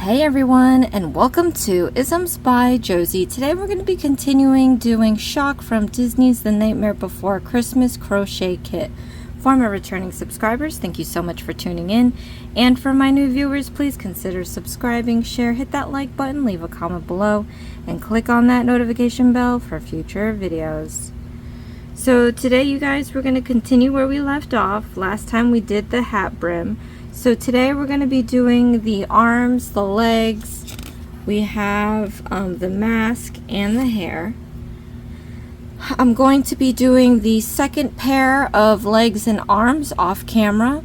Hey everyone, and welcome to Isms by Josie. Today we're going to be continuing doing Shock from Disney's The Nightmare Before Christmas crochet kit. For my returning subscribers, thank you so much for tuning in. And for my new viewers, please consider subscribing, share, hit that like button, leave a comment below, and click on that notification bell for future videos. So today, you guys, we're going to continue where we left off. Last time we did the hat brim. So today we're going to be doing the arms, the legs, we have the mask and the hair. I'm going to be doing the second pair of legs and arms off camera.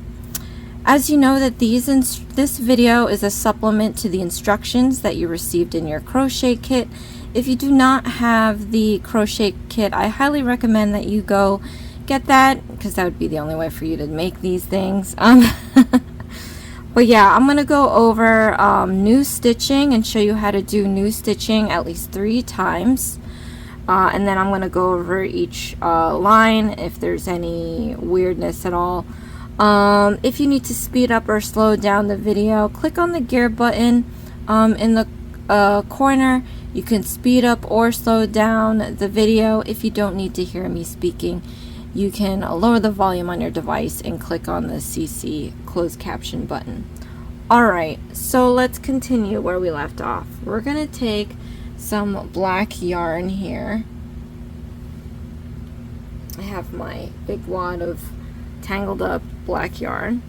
As you know that this video is a supplement to the instructions that you received in your crochet kit. If you do not have the crochet kit, I highly recommend that you go get that, because that would be the only way for you to make these things. But yeah, I'm going to go over new stitching and show you how to do new stitching at least 3 times. And then I'm going to go over each line if there's any weirdness at all. If you need to speed up or slow down the video, click on the gear button in the corner. You can speed up or slow down the video. If you don't need to hear me speaking, you can lower the volume on your device and click on the CC closed caption button. Alright, so let's continue where we left off. We're going to take some black yarn here. I have my big wad of tangled up black yarn.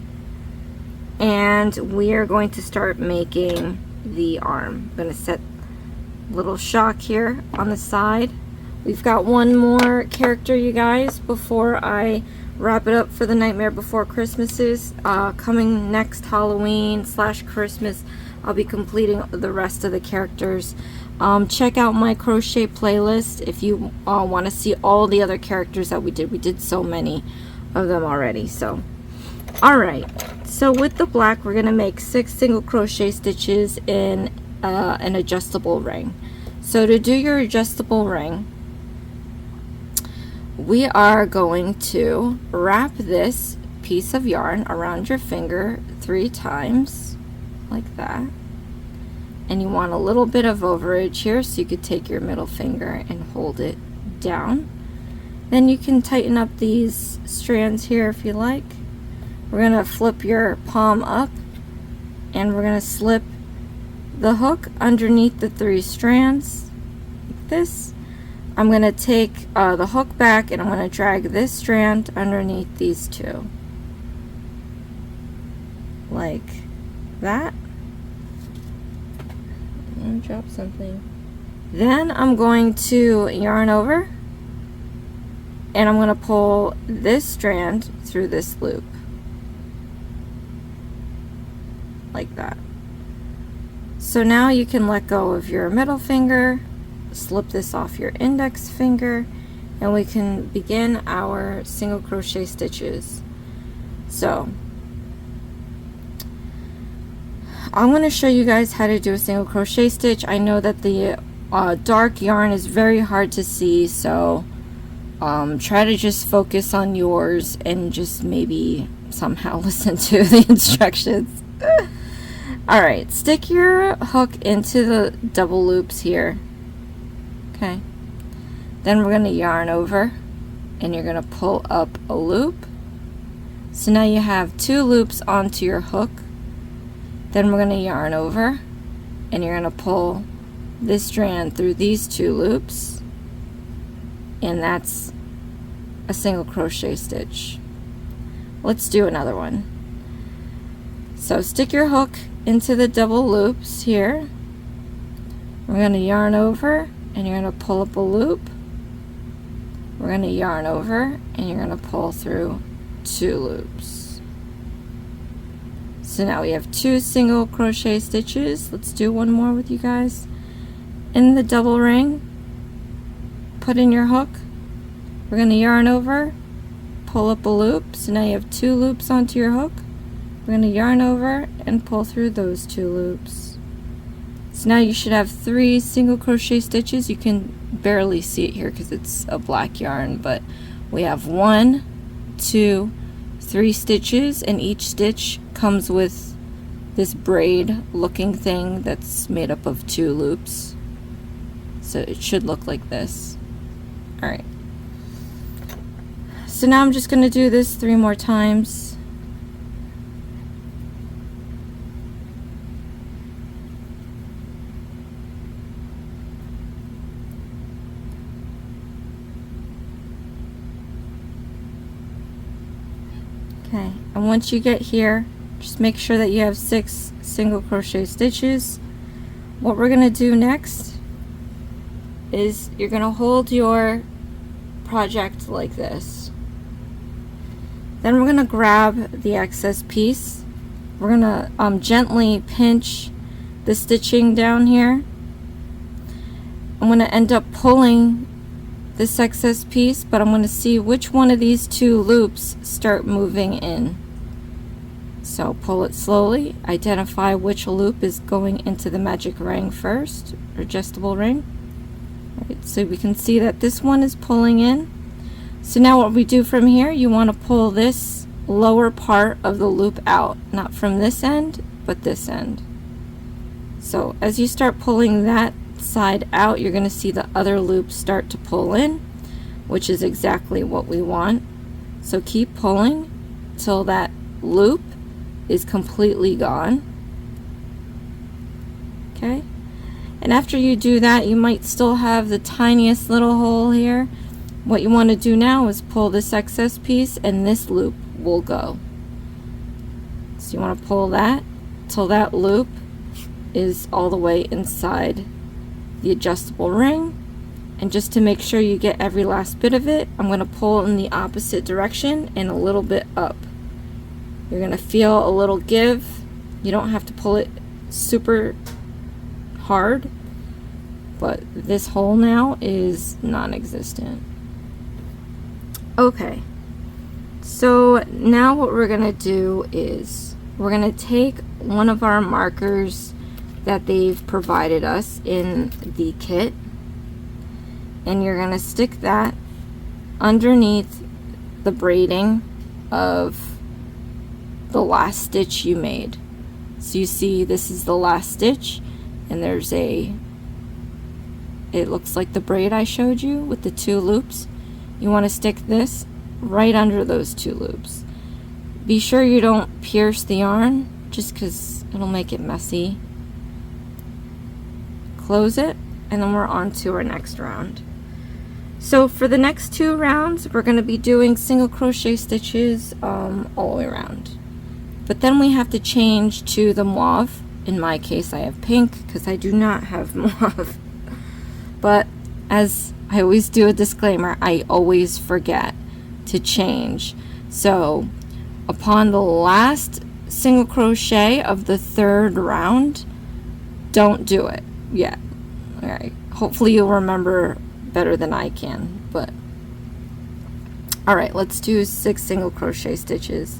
And we are going to start making the arm. I'm going to set a little shock here on the side. We've got one more character, you guys, before I wrap it up for the Nightmare Before Christmases. Coming next Halloween / Christmas, I'll be completing the rest of the characters. Check out my crochet playlist if you want to see all the other characters that we did. We did so many of them already. So, alright. So with the black, we're going to make 6 single crochet stitches in an adjustable ring. So to do your adjustable ring, we are going to wrap this piece of yarn around your finger 3 times, like that. And you want a little bit of overage here, so you could take your middle finger and hold it down. Then you can tighten up these strands here if you like. We're going to flip your palm up, and we're going to slip the hook underneath the 3 strands, like this. I'm going to take the hook back, and I'm going to drag this strand underneath these 2. Like that. I'm going to drop something. Then I'm going to yarn over, and I'm going to pull this strand through this loop. Like that. So now you can let go of your middle finger, slip this off your index finger, and we can begin our single crochet stitches. So I'm going to show you guys how to do a single crochet stitch. I know that the dark yarn is very hard to see, so try to just focus on yours and just maybe somehow listen to the instructions. Alright, stick your hook into the double loops here. Okay, then we're going to yarn over, and you're going to pull up a loop. So now you have 2 loops onto your hook. Then we're going to yarn over, and you're going to pull this strand through these 2 loops, and that's a single crochet stitch. Let's do another one. So stick your hook into the double loops here. We're going to yarn over, and you're going to pull up a loop. We're going to yarn over, and you're going to pull through 2 loops. So now we have 2 single crochet stitches. Let's do one more with you guys. In the double ring, put in your hook. We're going to yarn over, pull up a loop. So now you have 2 loops onto your hook. We're going to yarn over and pull through those 2 loops. So now you should have 3 single crochet stitches. You can barely see it here because it's a black yarn, but we have 1, 2, 3 stitches, and each stitch comes with this braid looking thing that's made up of 2 loops. So it should look like this. Alright. So now I'm just going to do this 3 more times. Okay, and once you get here, just make sure that you have 6 single crochet stitches. What we're going to do next is you're going to hold your project like this. Then we're going to grab the excess piece. We're going to gently pinch the stitching down here. I'm going to end up pulling this excess piece, but I'm going to see which one of these 2 loops start moving in. So pull it slowly, identify which loop is going into the magic ring first, or adjustable ring. Right, so we can see that this one is pulling in. So now what we do from here, you want to pull this lower part of the loop out, not from this end, but this end. So as you start pulling that side out, you're going to see the other loop start to pull in, which is exactly what we want. So keep pulling till that loop is completely gone. Okay, and after you do that, you might still have the tiniest little hole here. What you want to do now is pull this excess piece and this loop will go. So you want to pull that till that loop is all the way inside the adjustable ring. And just to make sure you get every last bit of it, I'm going to pull in the opposite direction and a little bit up. You're going to feel a little give. You don't have to pull it super hard, but this hole now is non-existent. Okay, so now what we're going to do is we're going to take one of our markers that they've provided us in the kit, and you're going to stick that underneath the braiding of the last stitch you made. So you see this is the last stitch, and there's it looks like the braid I showed you with the 2 loops. You want to stick this right under those 2 loops. Be sure you don't pierce the yarn, just because it'll make it messy. Close it, and then we're on to our next round. So for the next 2 rounds, we're going to be doing single crochet stitches all the way around. But then we have to change to the mauve. In my case, I have pink because I do not have mauve. But as I always do a disclaimer, I always forget to change. So upon the last single crochet of the 3rd round, don't do it yet. All right. Hopefully you'll remember better than I can. But all right, let's do 6 single crochet stitches.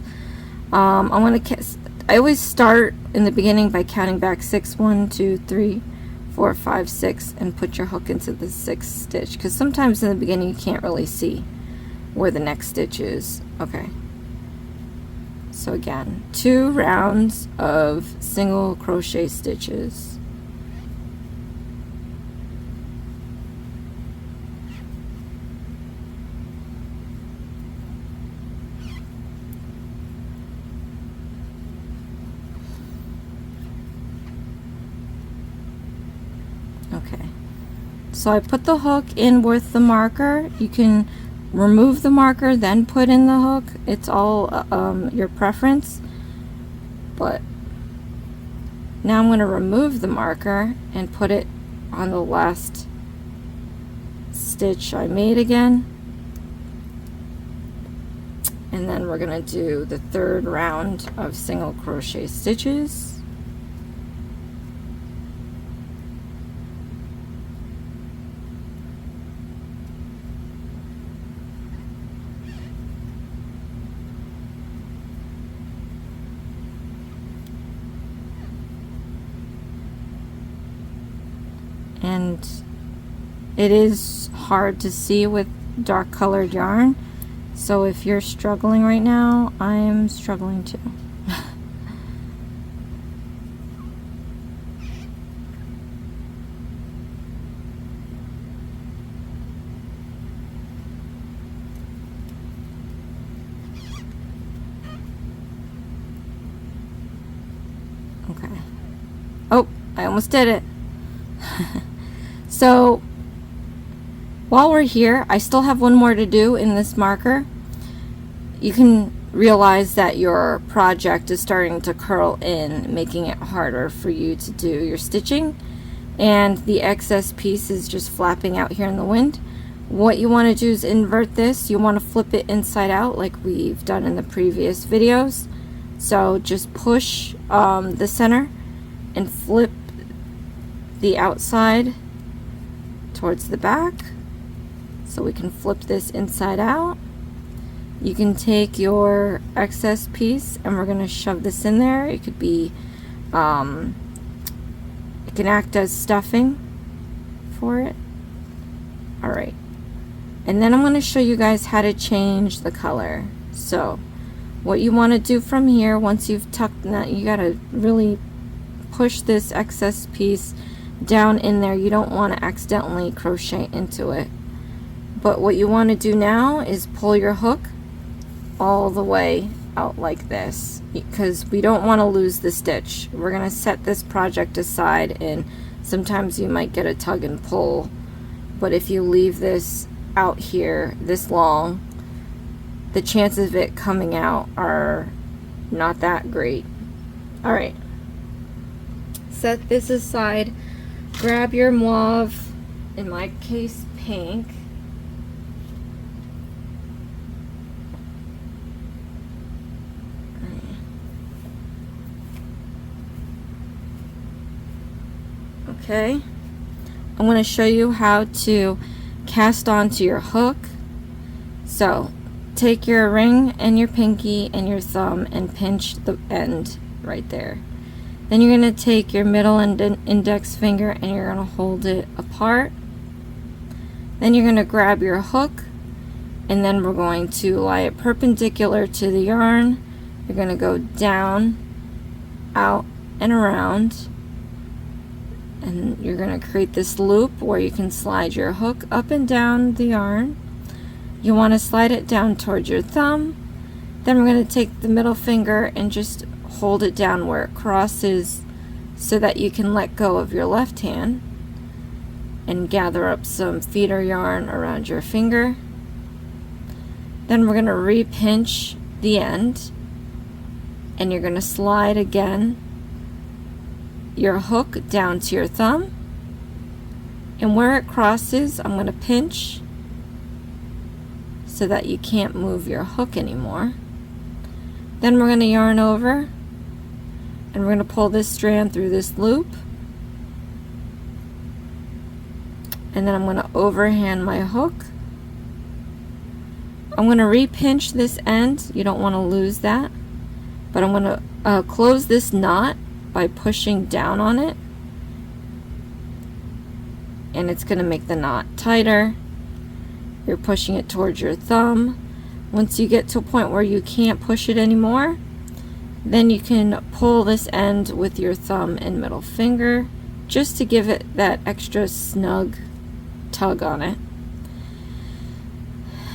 I always start in the beginning by counting back 6, 1, 2, 3, 4, 5, 6, and put your hook into the 6th stitch, because sometimes in the beginning you can't really see where the next stitch is. Okay, so again, 2 rounds of single crochet stitches. Okay, so I put the hook in with the marker. You can remove the marker, then put in the hook. It's all your preference. But now I'm going to remove the marker and put it on the last stitch I made again. And then we're going to do the 3rd round of single crochet stitches. And it is hard to see with dark colored yarn, so if you're struggling right now, I'm struggling too. I almost did it. So while we're here, I still have one more to do in this marker. You can realize that your project is starting to curl in, making it harder for you to do your stitching, and the excess piece is just flapping out here in the wind. What you want to do is invert this. You want to flip it inside out like we've done in the previous videos. So just push the center and flip the outside towards the back, so we can flip this inside out. You can take your excess piece and we're going to shove this in there. It could be, it can act as stuffing for it. Alright. And then I'm going to show you guys how to change the color. So what you want to do from here, once you've tucked that, you got to really push this excess piece down in there. You don't want to accidentally crochet into it. But what you want to do now is pull your hook all the way out like this, because we don't want to lose the stitch. We're going to set this project aside, and sometimes you might get a tug and pull, but if you leave this out here this long, the chances of it coming out are not that great. Alright, set this aside. Grab your mauve, in my case pink, okay. I'm going to show you how to cast onto your hook. So take your ring and your pinky and your thumb and pinch the end right there. Then you're going to take your middle and index finger and you're going to hold it apart. Then you're going to grab your hook, and then we're going to lie it perpendicular to the yarn. You're going to go down, out, and around. And you're going to create this loop where you can slide your hook up and down the yarn. You want to slide it down towards your thumb. Then we're going to take the middle finger and just hold it down where it crosses, so that you can let go of your left hand and gather up some feeder yarn around your finger. Then we're going to re-pinch the end, and you're going to slide again your hook down to your thumb, and where it crosses I'm going to pinch so that you can't move your hook anymore. Then we're going to yarn over, and we're going to pull this strand through this loop, and then I'm going to overhand my hook. I'm going to re-pinch this end. You don't want to lose that, but I'm going to close this knot by pushing down on it, and it's going to make the knot tighter. You're pushing it towards your thumb. Once you get to a point where you can't push it anymore, then you can pull this end with your thumb and middle finger just to give it that extra snug tug on it.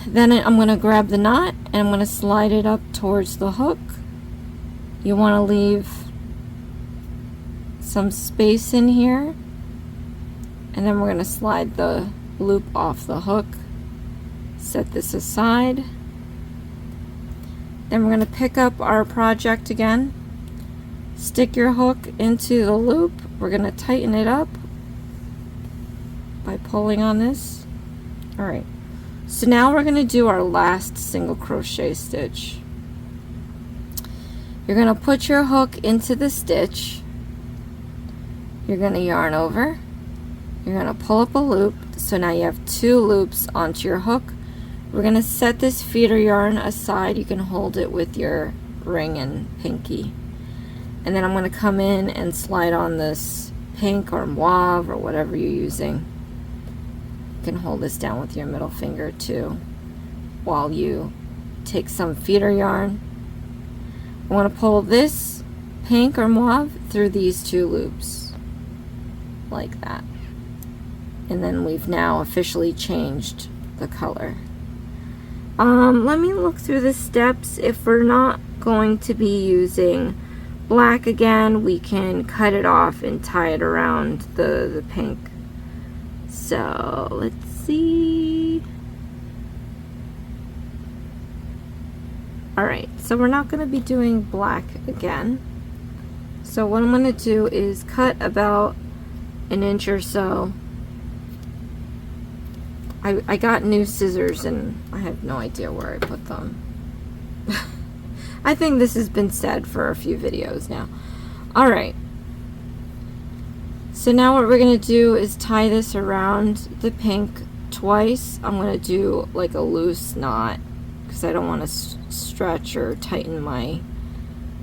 Then I'm going to grab the knot and I'm going to slide it up towards the hook. You want to leave some space in here, and then we're going to slide the loop off the hook. Set this aside. Then we're going to pick up our project again, stick your hook into the loop. We're going to tighten it up by pulling on this. Alright, so now we're going to do our last single crochet stitch. You're going to put your hook into the stitch. You're going to yarn over. You're going to pull up a loop. So now you have 2 loops onto your hook. We're going to set this feeder yarn aside. You can hold it with your ring and pinky. And then I'm going to come in and slide on this pink or mauve or whatever you're using. You can hold this down with your middle finger too, while you take some feeder yarn. I want to pull this pink or mauve through these 2 loops, like that. And then we've now officially changed the color. Let me look through the steps. If we're not going to be using black again, we can cut it off and tie it around the pink. So let's see. Alright, so we're not going to be doing black again. So what I'm going to do is cut about an inch or so. I got new scissors and I have no idea where I put them. I think this has been said for a few videos now. Alright. So now what we're going to do is tie this around the pink twice. I'm going to do like a loose knot because I don't want to stretch or tighten my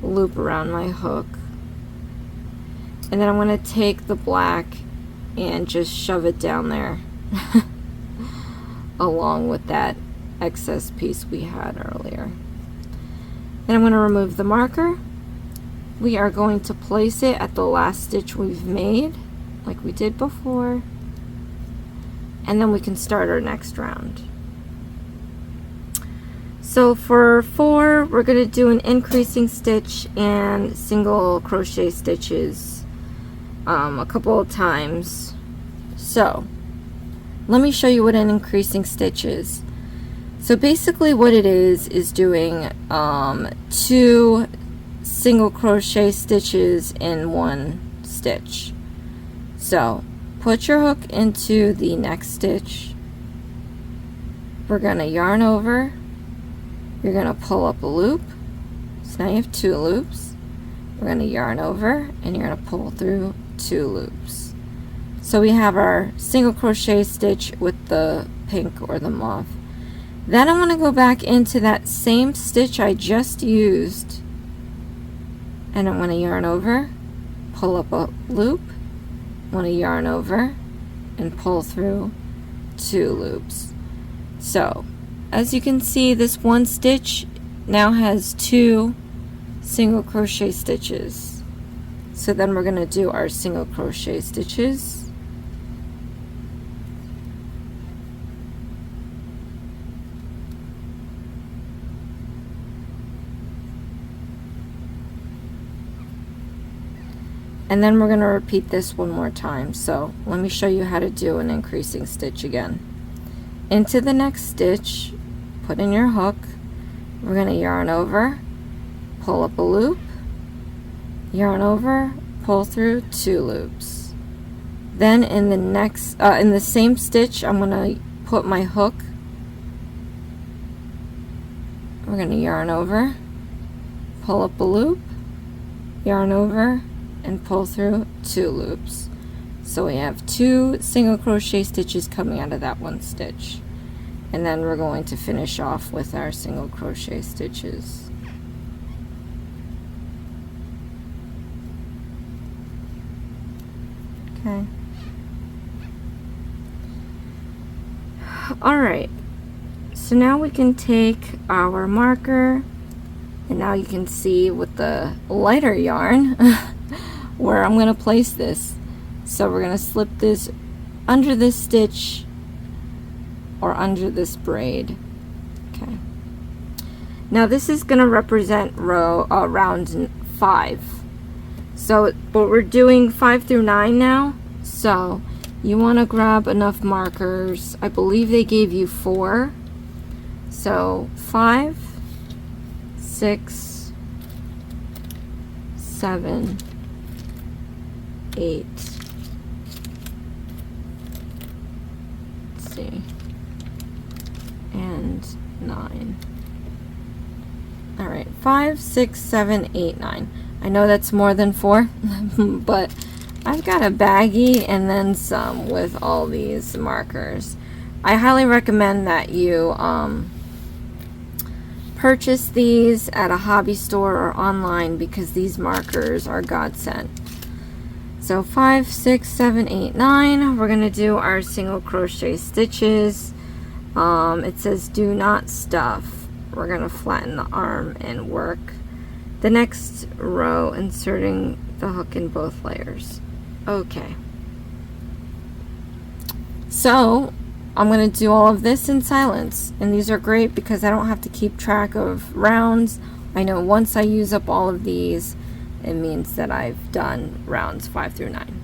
loop around my hook. And then I'm going to take the black and just shove it down there along with that excess piece we had earlier. Then I'm going to remove the marker. We are going to place it at the last stitch we've made, like we did before, and then we can start our next round. So for 4, we're going to do an increasing stitch and single crochet stitches a couple of times. So let me show you what an increasing stitch is. So basically what it is doing 2 single crochet stitches in 1 stitch. So put your hook into the next stitch. We're going to yarn over. You're going to pull up a loop. So now you have 2 loops. We're going to yarn over and you're going to pull through 2 loops. So we have our single crochet stitch with the pink or the mauve. Then I'm going to go back into that same stitch I just used and I'm going to yarn over, pull up a loop, I'm going to yarn over and pull through 2 loops. So as you can see, this one stitch now has 2 single crochet stitches. So then we're going to do our single crochet stitches. And then we're going to repeat this one more time. So let me show you how to do an increasing stitch again. Into the next stitch, put in your hook. We're going to yarn over, pull up a loop, yarn over, pull through 2 loops. Then in the next, in the same stitch, I'm going to put my hook. We're going to yarn over, pull up a loop, yarn over, and pull through 2 loops. So we have 2 single crochet stitches coming out of that one stitch. And then we're going to finish off with our single crochet stitches. Okay. Alright, so now we can take our marker, and now you can see with the lighter yarn where I'm going to place this. So we're going to slip this under this stitch or under this braid. Okay. Now this is going to represent round 5. So, but we're doing 5 through 9 now. So you want to grab enough markers. I believe they gave you 4. So 5, 6, 7, 8. Let's see. And 9. All right, 5, 6, 7, 8, 9. I know that's more than 4, but I've got a baggie and then some with all these markers. I highly recommend that you purchase these at a hobby store or online because these markers are godsend. So 5, 6, 7, 8, 9. We're going to do our single crochet stitches. It says do not stuff. We're going to flatten the arm and work the next row, inserting the hook in both layers. Okay. So I'm going to do all of this in silence, and these are great because I don't have to keep track of rounds. I know once I use up all of these, it means that I've done rounds 5 through 9.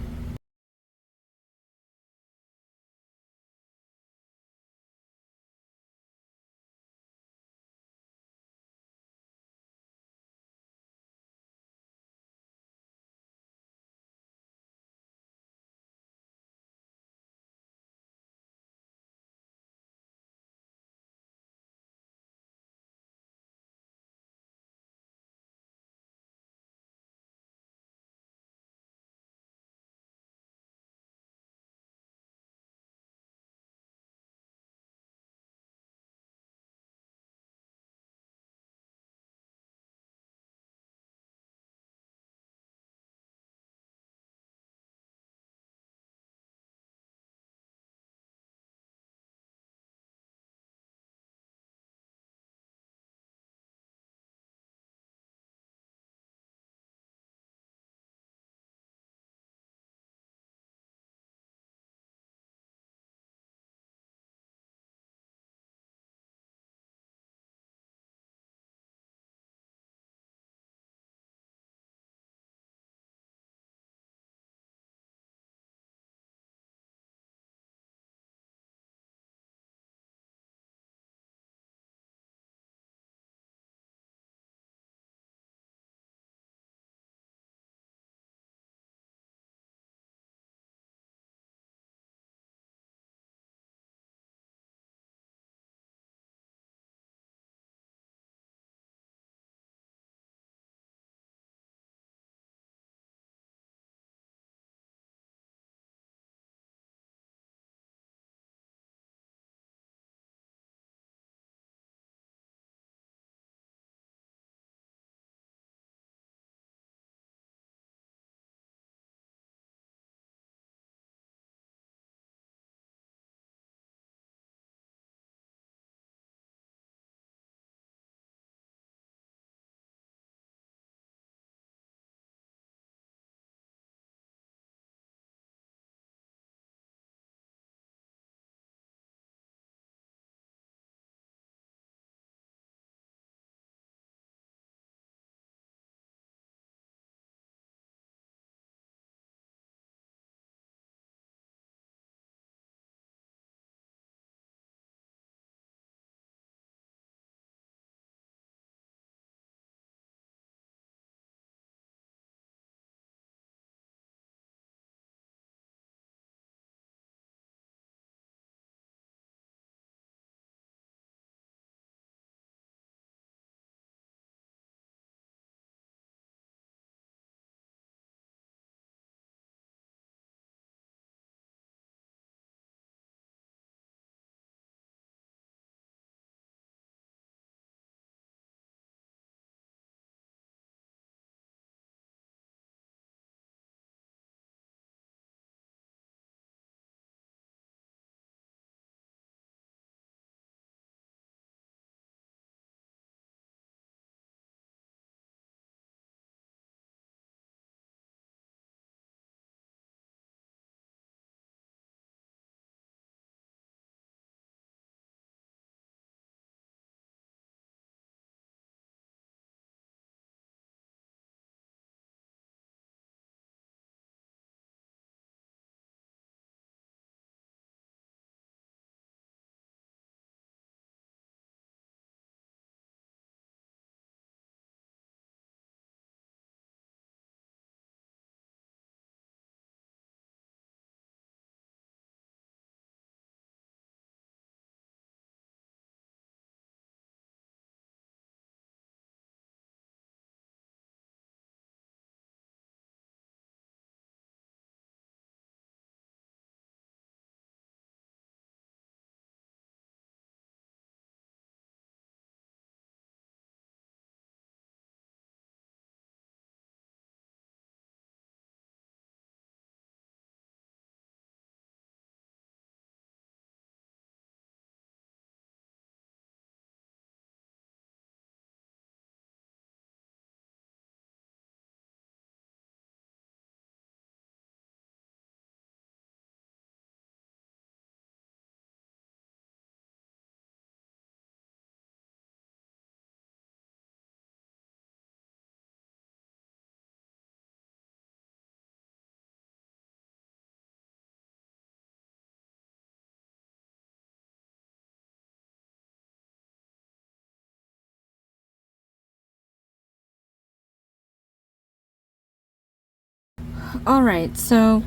Alright, so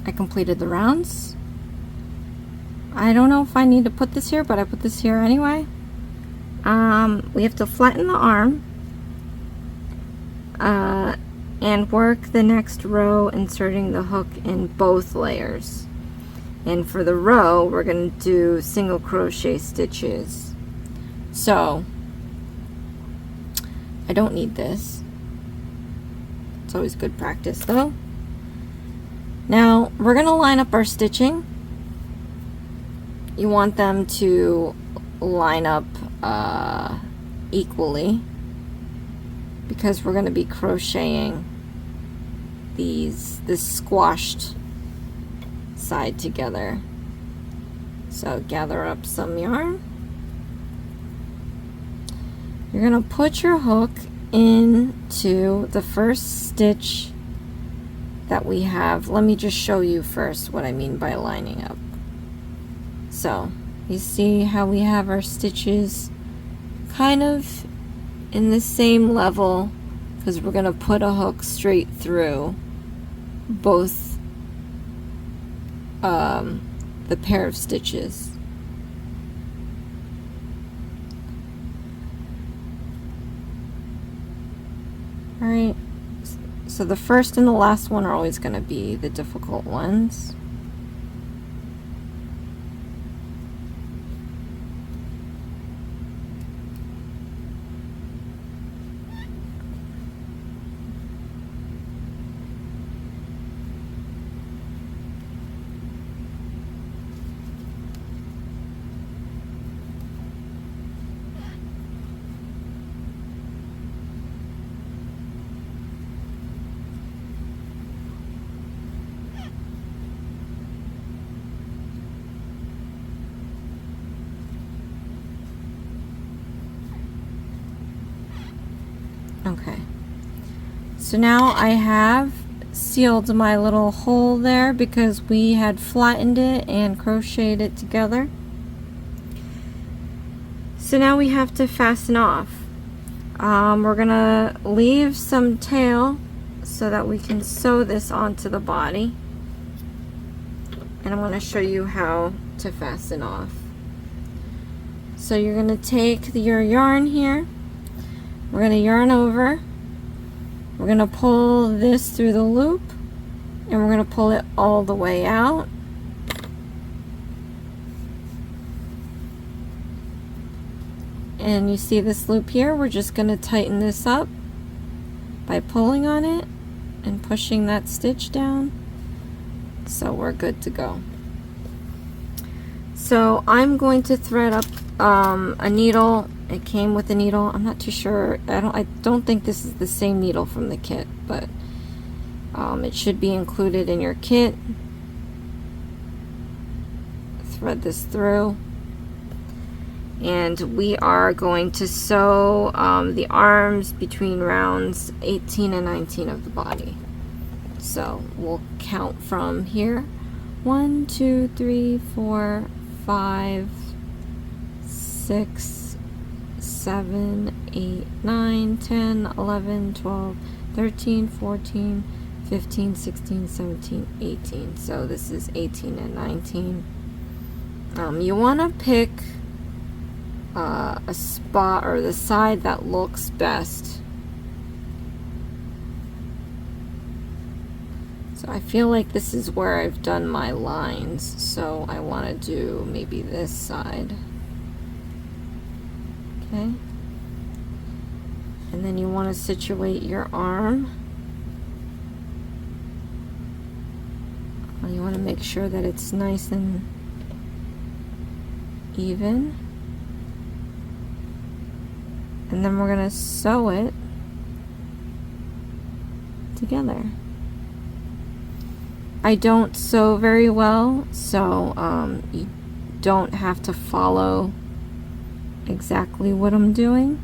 I completed the rounds. I don't know if I need to put this here, but I put this here anyway. We have to flatten the arm and work the next row, inserting the hook in both layers. And for the row, we're going to do single crochet stitches. So I don't need this. It's always good practice though. Now we're going to line up our stitching. You want them to line up equally, because we're going to be crocheting this squashed side together. So gather up some yarn. You're going to put your hook into the first stitch that we have. Let me just show you first what I mean by lining up. So you see how we have our stitches kind of in the same level, because we're going to put a hook straight through both the pair of stitches. Alright, so the first and the last one are always going to be the difficult ones. Okay, so now I have sealed my little hole there because we had flattened it and crocheted it together. So now we have to fasten off. We're gonna leave some tail so that we can sew this onto the body, and I'm going to show you how to fasten off. So you're going to take your yarn here. We're going to yarn over, we're going to pull this through the loop, and we're going to pull it all the way out. And you see this loop here, we're just going to tighten this up by pulling on it and pushing that stitch down. So we're good to go. So I'm going to thread up a needle. It came with a needle. I'm not too sure. I don't think this is the same needle from the kit, but it should be included in your kit. Thread this through, and we are going to sew the arms between rounds 18 and 19 of the body. So we'll count from here: 1, 2, 3, 4, 5, 6, 7, 8, 9, 10, 11, 12, 13, 14, 15, 16, 17, 18. So this is 18 and 19. You want to pick a spot or the side that looks best. So I feel like this is where I've done my lines, so I want to do maybe this side. Okay. And then you want to situate your arm. You want to make sure that it's nice and even. And then we're going to sew it together. I don't sew very well, so you don't have to follow exactly what I'm doing.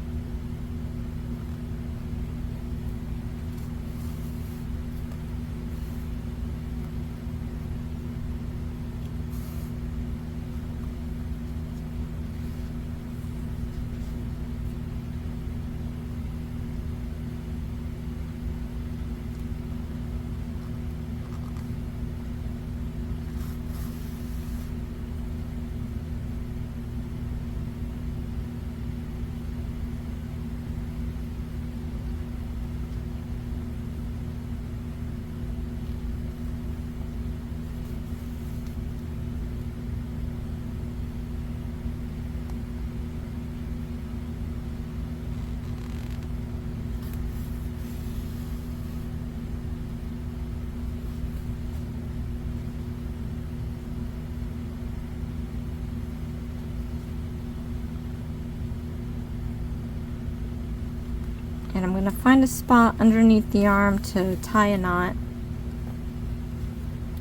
And I'm going to find a spot underneath the arm to tie a knot.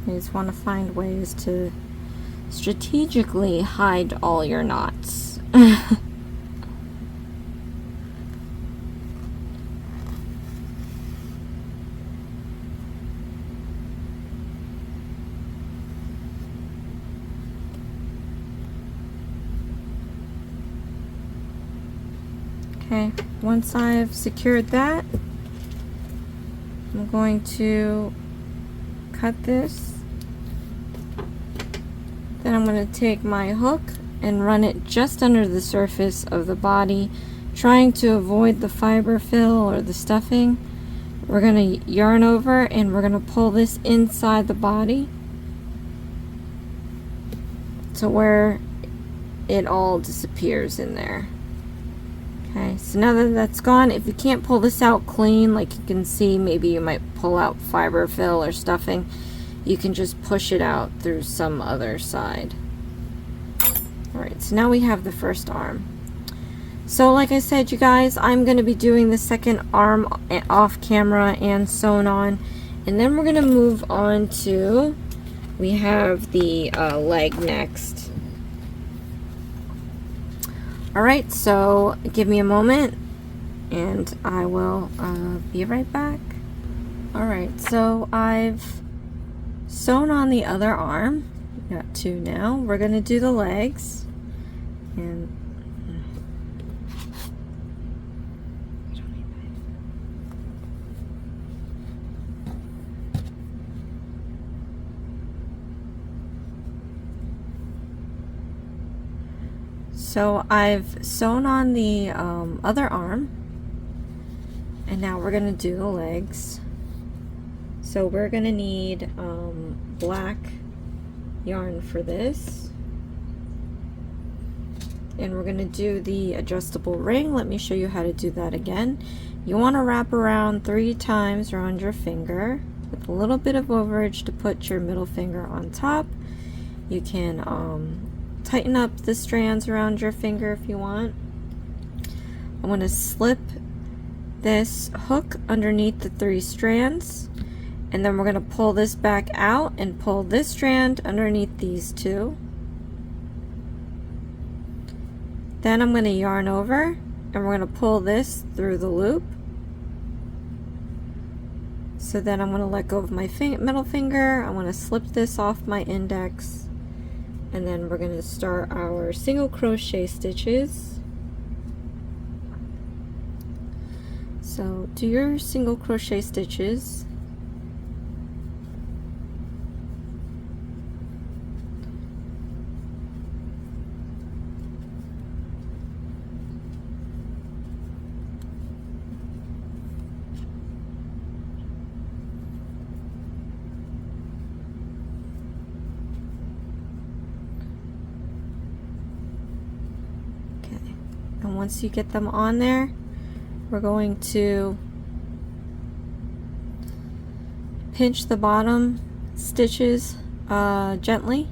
You just want to find ways to strategically hide all your knots. Okay, once I've secured that, I'm going to cut this. Then I'm going to take my hook and run it just under the surface of the body, trying to avoid the fiber fill or the stuffing. We're going to yarn over and we're going to pull this inside the body to where it all disappears in there. Okay, so now that that's gone, if you can't pull this out clean, like you can see, maybe you might pull out fiber fill or stuffing, you can just push it out through some other side. Alright, so now we have the first arm. So like I said, you guys, I'm going to be doing the second arm off camera and sewn on, and then we're going to move on to, we have the leg next. Alright, so give me a moment and I will be right back. Alright, so I've sewn on the other arm. Got two now. We're going to do the legs. And so I've sewn on the other arm, and now we're going to do the legs. So we're going to need black yarn for this, and we're going to do the adjustable ring. Let me show you how to do that again. You want to wrap around 3 times around your finger with a little bit of overage to put your middle finger on top. You can tighten up the strands around your finger if you want. I'm going to slip this hook underneath the 3 strands, and then we're going to pull this back out and pull this strand underneath these 2. Then I'm going to yarn over and we're going to pull this through the loop. So then I'm going to let go of my middle finger. I'm going to slip this off my index, and then we're going to start our single crochet stitches. So do your single crochet stitches. And once you get them on there, we're going to pinch the bottom stitches gently.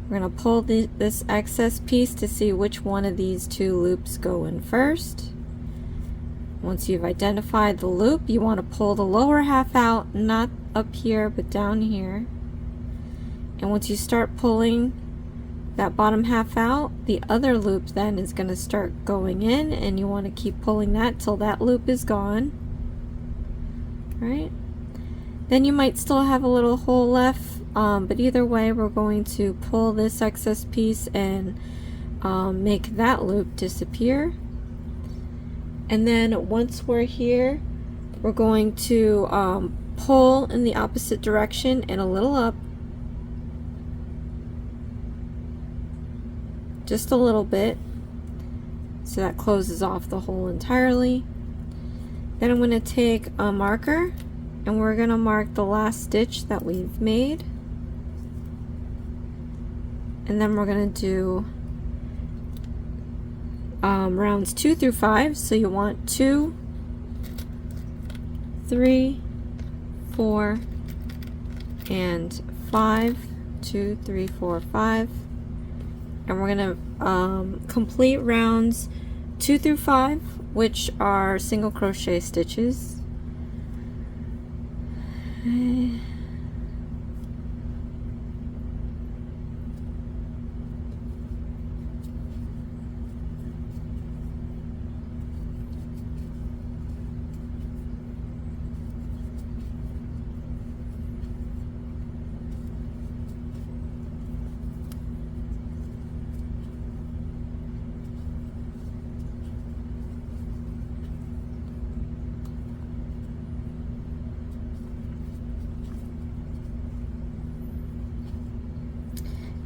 We're going to pull this excess piece to see which one of these 2 loops go in first. Once you've identified the loop, you want to pull the lower half out, not up here but down here. And once you start pulling that bottom half out, the other loop then is going to start going in, and you want to keep pulling that till that loop is gone. Right? Then you might still have a little hole left, but either way we're going to pull this excess piece and make that loop disappear. And then once we're here, we're going to pull in the opposite direction and a little up, just a little bit, so that closes off the hole entirely. Then I'm going to take a marker and we're going to mark the last stitch that we've made, and then we're going to do rounds 2 through 5. So you want 2, 3, 4, and 5. 2, 3, 4, 5. And we're going to complete rounds 2 through 5 which are single crochet stitches.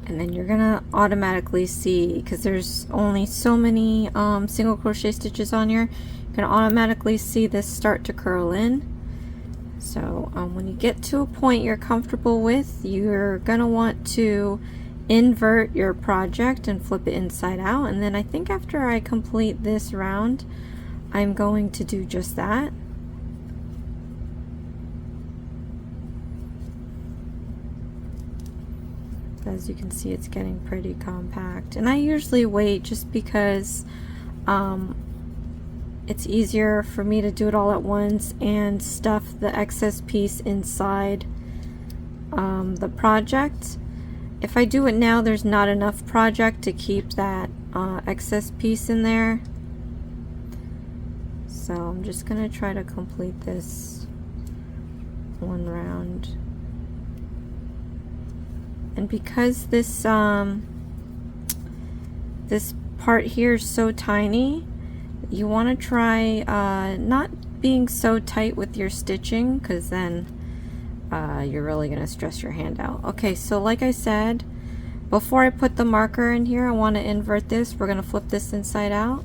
And then you're gonna automatically see, because there's only so many single crochet stitches on here, you're gonna automatically see this start to curl in. So when you get to a point you're comfortable with, you're gonna want to invert your project and flip it inside out. And then I think after I complete this round, I'm going to do just that. As you can see, it's getting pretty compact, and I usually wait just because it's easier for me to do it all at once and stuff the excess piece inside the project. If I do it now, there's not enough project to keep that excess piece in there, so I'm just gonna try to complete this one round. And because this this part here is so tiny, you want to try not being so tight with your stitching, because then you're really going to stress your hand out. Okay, so like I said, before I put the marker in here, I want to invert this. We're going to flip this inside out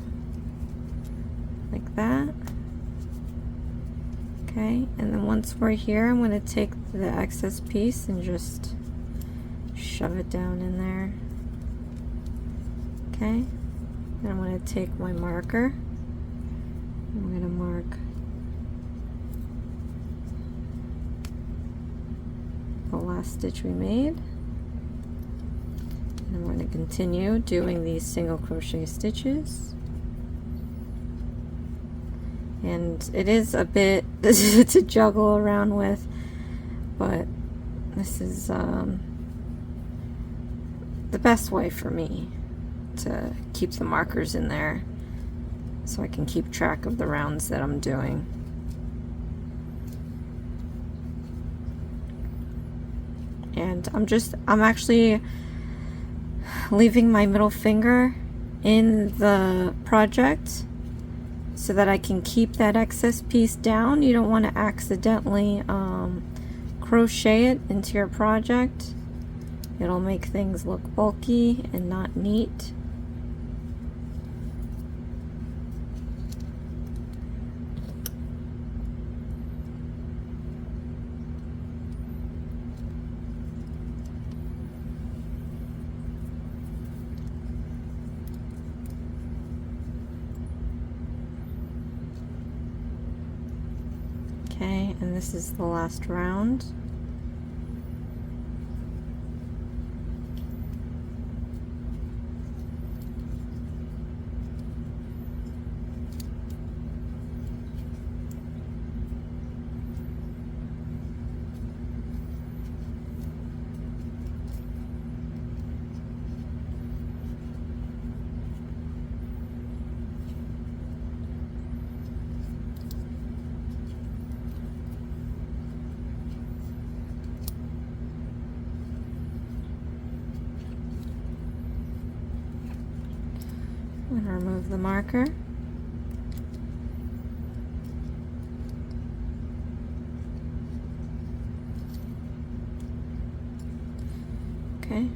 like that. Okay, and then once we're here, I'm going to take the excess piece and just shove it down in there. Okay, then I'm going to take my marker. I'm going to mark the last stitch we made, and I'm going to continue doing these single crochet stitches. And it is a bit to juggle around with, but this is the best way for me to keep the markers in there so I can keep track of the rounds that I'm doing. And I'm actually leaving my middle finger in the project so that I can keep that excess piece down. You don't want to accidentally crochet it into your project. It'll make things look bulky and not neat. Okay, and this is the last round. I'm going to remove the marker. Okay.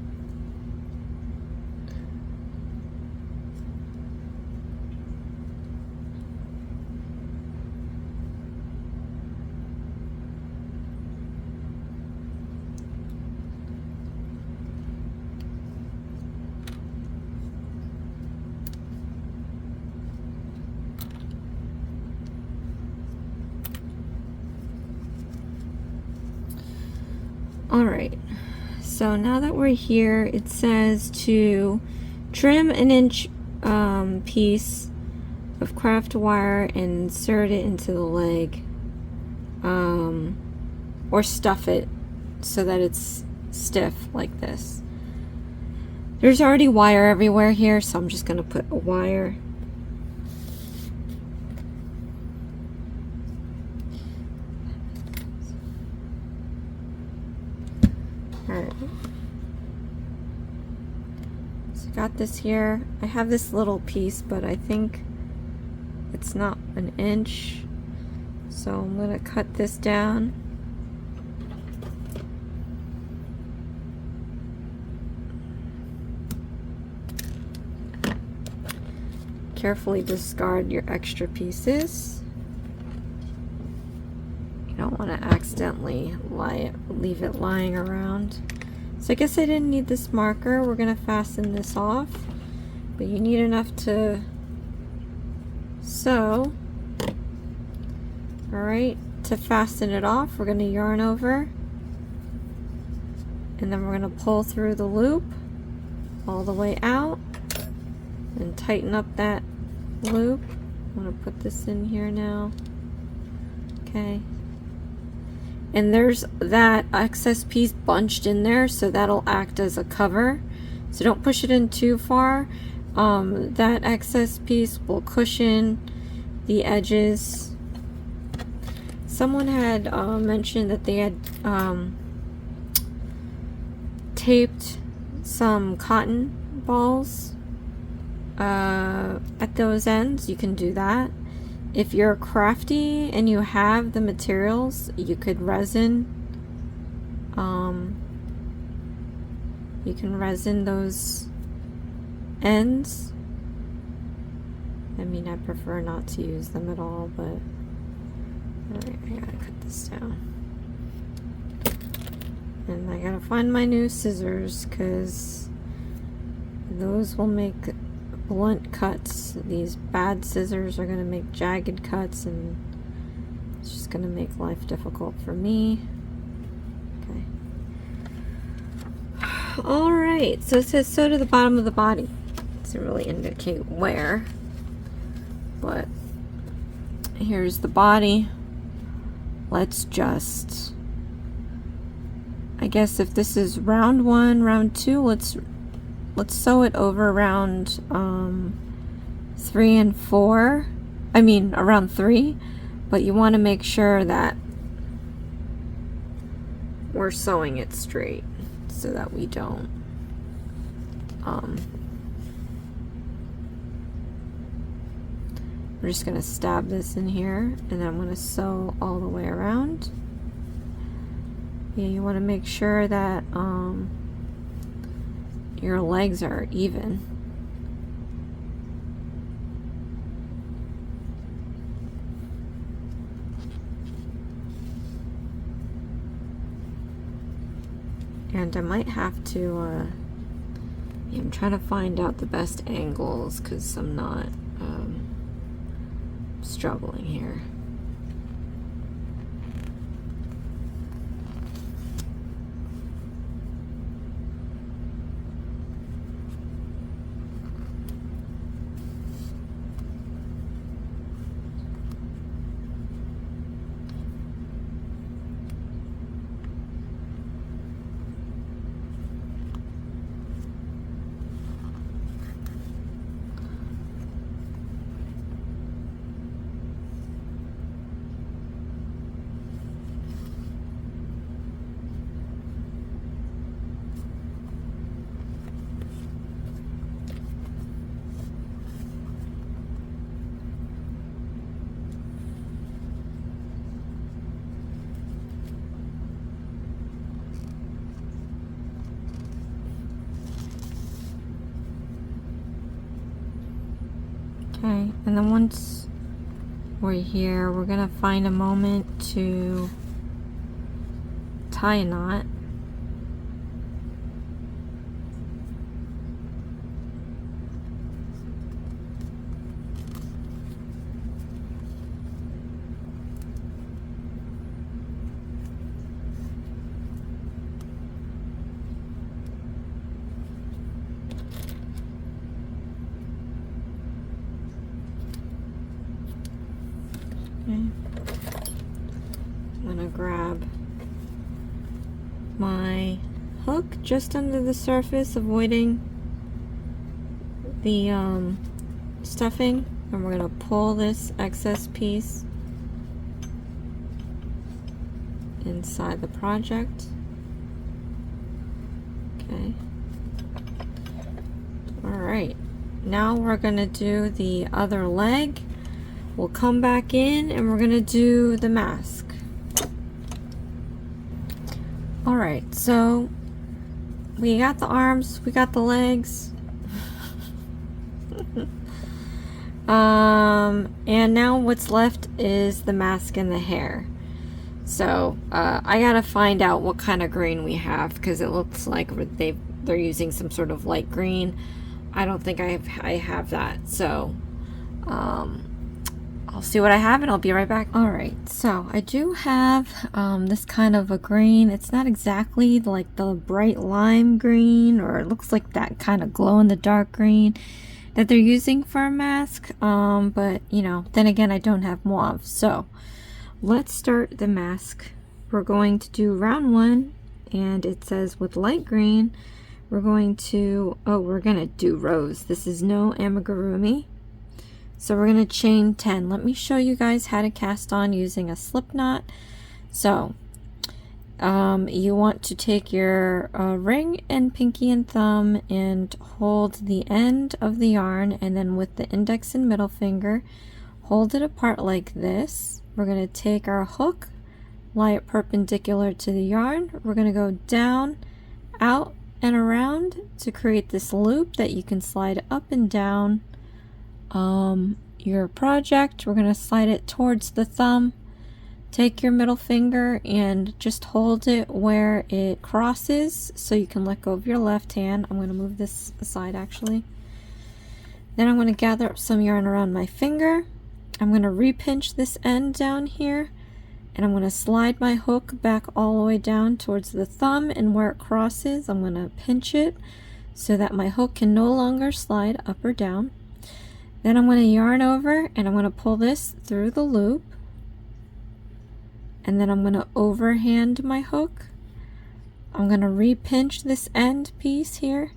Alright, so now that we're here, it says to trim an inch piece of craft wire and insert it into the leg, or stuff it so that it's stiff like this. There's already wire everywhere here, so I'm just going to put a wire. Alright. So got this here. I have this little piece, but I think it's not an inch. So I'm going to cut this down. Carefully discard your extra pieces. You don't want to accidentally leave it lying around. So I guess I didn't need this marker. We're going to fasten this off, but you need enough to sew. Alright, to fasten it off, we're going to yarn over, and then we're going to pull through the loop all the way out and tighten up that loop. I'm going to put this in here now. Okay. And there's that excess piece bunched in there, so that'll act as a cover. So don't push it in too far. That excess piece will cushion the edges. Someone had mentioned that they had taped some cotton balls at those ends. You can do that. If you're crafty and you have the materials, you could resin. You can resin those ends. I mean, I prefer not to use them at all, but alright, I gotta cut this down. And I gotta find my new scissors, because those will make blunt cuts. These bad scissors are going to make jagged cuts, and it's just going to make life difficult for me. Okay. Alright, so it says sew to the bottom of the body. It doesn't really indicate where, but here's the body. Let's just, I guess if this is round 1, round 2, let's sew it over around 3 and 4. I mean around 3, but you want to make sure that we're sewing it straight so that we don't we're just going to stab this in here, and then I'm going to sew all the way around. Yeah, you want to make sure that your legs are even. And I might have to I'm trying to find out the best angles, because I'm not struggling here. Okay, and then once we're here, we're gonna find a moment to tie a knot. I'm gonna grab my hook just under the surface, avoiding the stuffing, and we're gonna pull this excess piece inside the project. Okay. Alright, now we're gonna do the other leg. We'll come back in and we're gonna do the mask. Alright, so we got the arms, we got the legs. And now what's left is the mask and the hair. So I gotta find out what kind of green we have, because it looks like they're using some sort of light green. I don't think I have that, so I'll see what I have and I'll be right back. Alright, so I do have this kind of a green. It's not exactly like the bright lime green, or it looks like that kind of glow in the dark green that they're using for a mask, but you know, then again, I don't have mauve. So let's start the mask. We're going to do round 1, and it says with light green we're going to do rose. This is no amigurumi, so we're going to chain 10. Let me show you guys how to cast on using a slip knot. So you want to take your ring and pinky and thumb and hold the end of the yarn, and then with the index and middle finger hold it apart like this. We're going to take our hook, lie it perpendicular to the yarn. We're going to go down, out, and around to create this loop that you can slide up and down your project. We're going to slide it towards the thumb. Take your middle finger and just hold it where it crosses so you can let go of your left hand. I'm going to move this aside actually. Then I'm going to gather up some yarn around my finger. I'm going to repinch this end down here, and I'm going to slide my hook back all the way down towards the thumb, and where it crosses I'm going to pinch it so that my hook can no longer slide up or down. Then I'm going to yarn over and I'm going to pull this through the loop, and then I'm going to overhand my hook. I'm going to repinch this end piece here,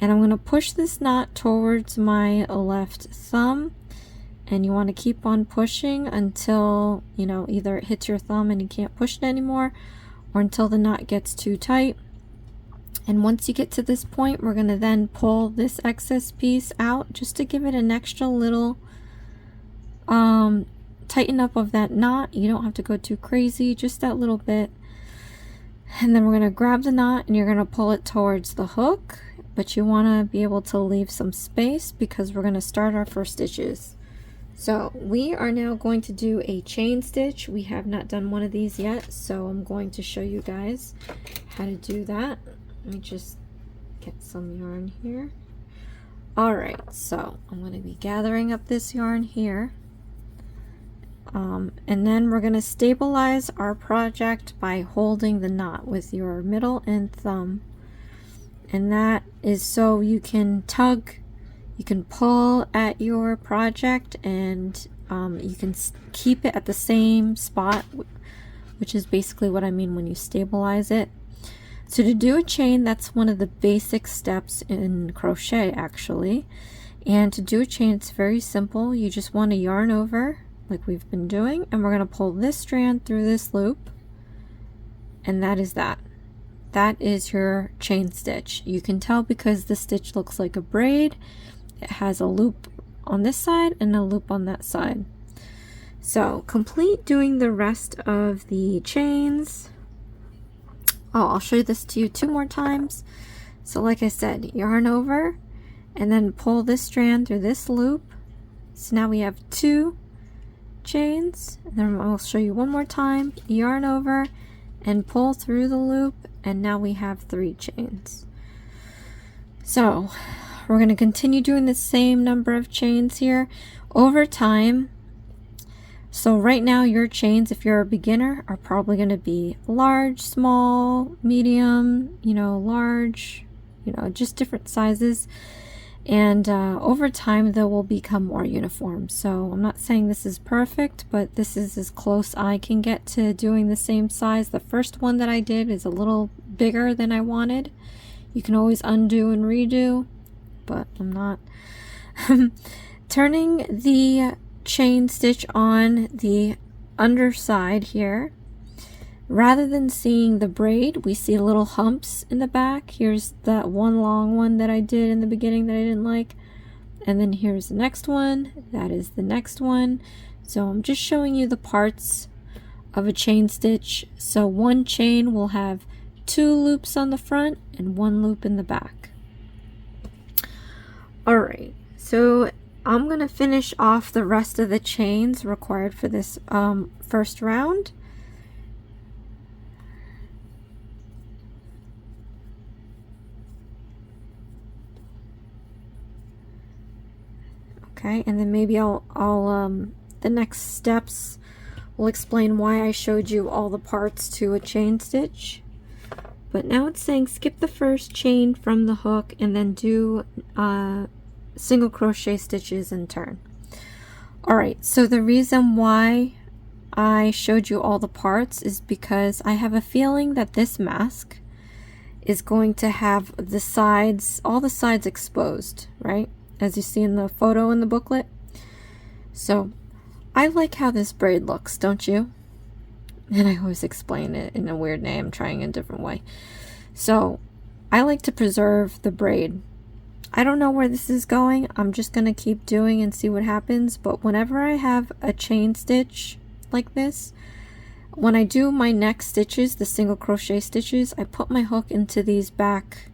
and I'm going to push this knot towards my left thumb, and you want to keep on pushing until, you know, either it hits your thumb and you can't push it anymore, or until the knot gets too tight. And once you get to this point, we're going to then pull this excess piece out just to give it an extra little tighten up of that knot. You don't have to go too crazy, just that little bit. And then we're going to grab the knot and you're going to pull it towards the hook, but you want to be able to leave some space because we're going to start our first stitches. So we are now going to do a chain stitch. We have not done one of these yet, so I'm going to show you guys how to do that. Let me just get some yarn here. Alright, so I'm going to be gathering up this yarn here. And then we're going to stabilize our project by holding the knot with your middle and thumb. And that is so you can tug, you can pull at your project, and you can keep it at the same spot, which is basically what I mean when you stabilize it. So to do a chain, that's one of the basic steps in crochet actually. And to do a chain, it's very simple. You just want to yarn over like we've been doing, and we're going to pull this strand through this loop, and that is that. That is your chain stitch. You can tell because the stitch looks like a braid. It has a loop on this side and a loop on that side. So complete doing the rest of the chains. Oh, I'll show this to you 2 more times. So like I said, yarn over and then pull this strand through this loop. So now we have 2 chains, and then I'll show you one more time. Yarn over and pull through the loop, and now we have 3 chains. So we're going to continue doing the same number of chains here over time. So right now your chains, if you're a beginner, are probably going to be large, small, medium, you know, large, you know, just different sizes. and over time they will become more uniform. So I'm not saying this is perfect, but this is as close I can get to doing the same size. The first one that I did is a little bigger than I wanted. You can always undo and redo, but I'm not. Turning the chain stitch on the underside here, rather than seeing the braid, we see little humps in the back. Here's that one long one that I did in the beginning that I didn't like, and then here's the next one. That is the next one. So I'm just showing you the parts of a chain stitch. So one chain will have 2 loops on the front and 1 loop in the back. Alright, so I'm going to finish off the rest of the chains required for this first round. Okay, and then maybe I'll the next steps will explain why I showed you all the parts to a chain stitch. But now it's saying skip the first chain from the hook and then do single crochet stitches and turn. Alright, so the reason why I showed you all the parts is because I have a feeling that this mask is going to have the sides, all the sides exposed, right? As you see in the photo in the booklet. So I like how this braid looks, don't you? And I always explain it in a weird way. I'm trying a different way. So I like to preserve the braid. I don't know where this is going. I'm just going to keep doing and see what happens. But whenever I have a chain stitch like this, when I do my neck stitches, the single crochet stitches, I put my hook into these back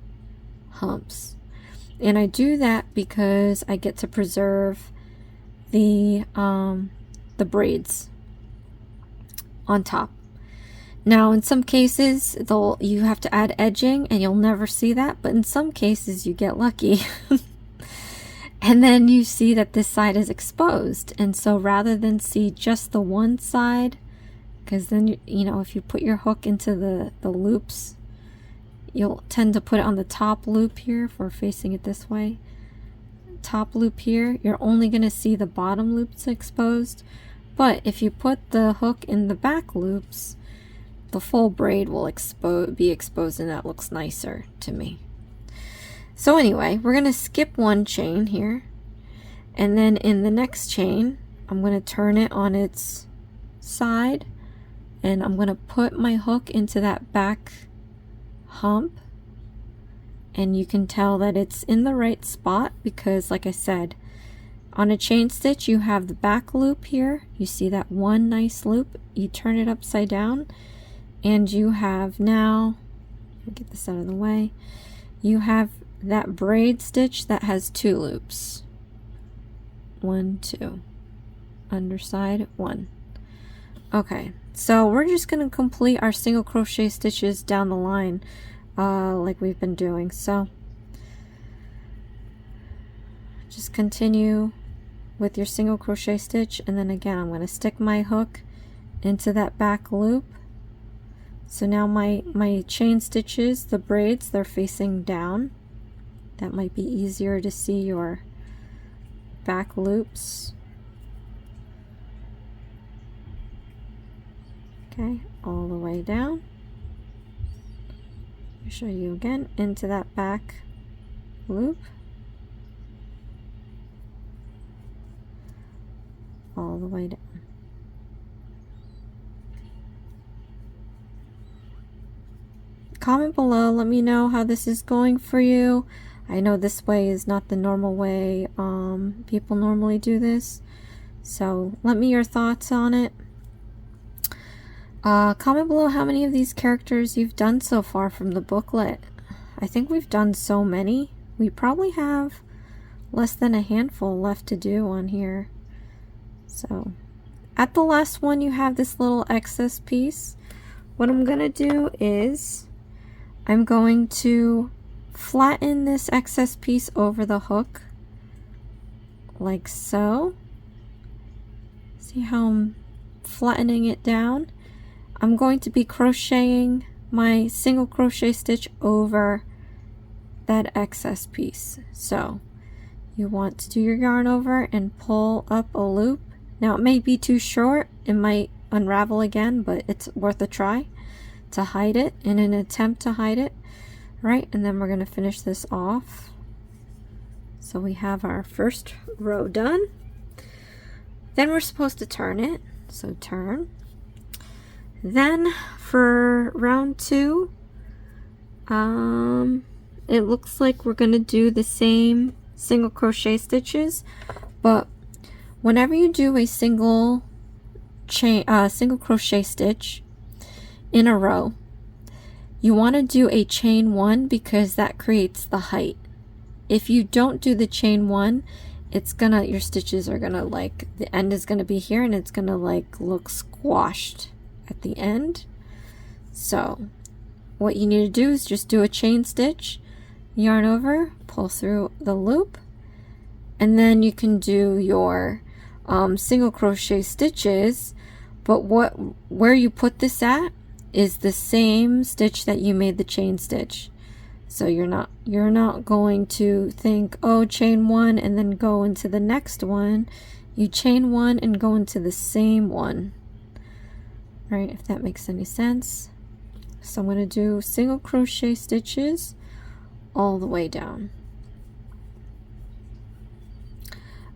humps. And I do that because I get to preserve the braids on top. Now in some cases you have to add edging and you'll never see that, but in some cases you get lucky and then you see that this side is exposed. And so rather than see just the one side, because then you know, if you put your hook into the loops, you'll tend to put it on the top loop here if we're facing it this way. Top loop here, you're only going to see the bottom loops exposed. But if you put the hook in the back loops, the full braid will be exposed, and that looks nicer to me. So anyway, we're going to skip one chain here, and then in the next chain I'm going to turn it on its side, and I'm going to put my hook into that back hump, and you can tell that it's in the right spot because, like I said, on a chain stitch you have the back loop here. You see that one nice loop, you turn it upside down, and you have now, let me get this out of the way, you have that braid stitch that has 2 loops. 1, 2, underside 1. Okay, so we're just going to complete our single crochet stitches down the line like we've been doing. So just continue with your single crochet stitch, and then again I'm going to stick my hook into that back loop. So now my chain stitches, the braids, they're facing down. That might be easier to see your back loops. Okay, all the way down. I'll show you again into that back loop. All the way down. Comment below, let me know how this is going for you. I know this way is not the normal way people normally do this, so let me your thoughts on it. Comment below how many of these characters you've done so far from the booklet. I think we've done so many. We probably have less than a handful left to do on here. So at the last one you have this little excess piece. What I'm gonna do is I'm going to flatten this excess piece over the hook like so. See how I'm flattening it down? I'm going to be crocheting my single crochet stitch over that excess piece. So you want to do your yarn over and pull up a loop. Now it may be too short, it might unravel again, but it's worth a try to hide it in an attempt to hide it, right? And then we're going to finish this off. So we have our first row done. Then we're supposed to turn it, so turn. Then for round 2, it looks like we're going to do the same single crochet stitches, but whenever you do a single crochet stitch in a row, you want to do a chain 1 because that creates the height. If you don't do the chain 1, it's gonna, your stitches are gonna, like, the end is gonna be here and it's gonna like look squashed at the end. So what you need to do is just do a chain stitch, yarn over, pull through the loop, and then you can do your single crochet stitches. But where you put this at is the same stitch that you made the chain stitch. So you're not going to think, oh, chain 1 and then go into the next one. You chain 1 and go into the same one, right? If that makes any sense. So I'm going to do single crochet stitches all the way down.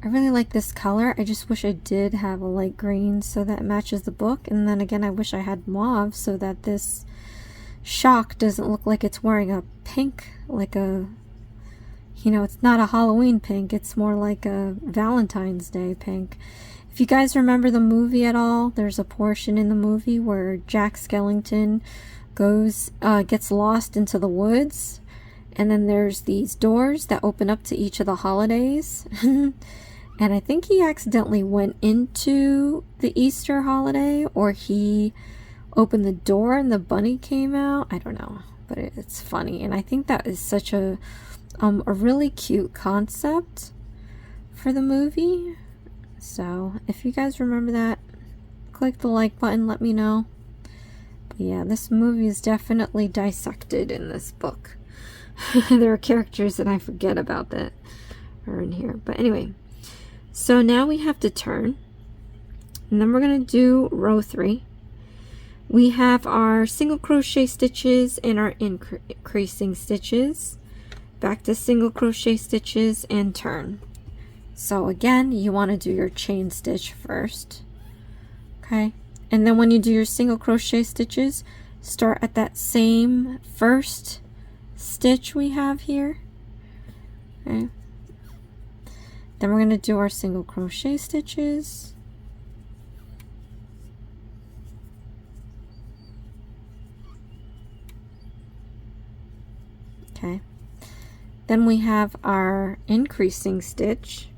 I really like this color. I just wish I did have a light green so that matches the book. And then again, I wish I had mauve so that this shock doesn't look like it's wearing a pink, like a, you know, it's not a Halloween pink, it's more like a Valentine's Day pink. If you guys remember the movie at all, there's a portion in the movie where Jack Skellington gets lost into the woods, and then there's these doors that open up to each of the holidays. And I think he accidentally went into the Easter holiday, or he opened the door and the bunny came out. I don't know, but it's funny. And I think that is such a really cute concept for the movie. So if you guys remember that, click the like button, let me know. But yeah, this movie is definitely dissected in this book. There are characters that I forget about that are in here. But anyway, so now we have to turn, and then we're going to do row 3. We have our single crochet stitches and our increasing stitches, back to single crochet stitches and turn. So again, you want to do your chain stitch first, okay? And then when you do your single crochet stitches, start at that same first stitch we have here, okay? Then we're going to do our single crochet stitches. Okay. Then we have our increasing stitch.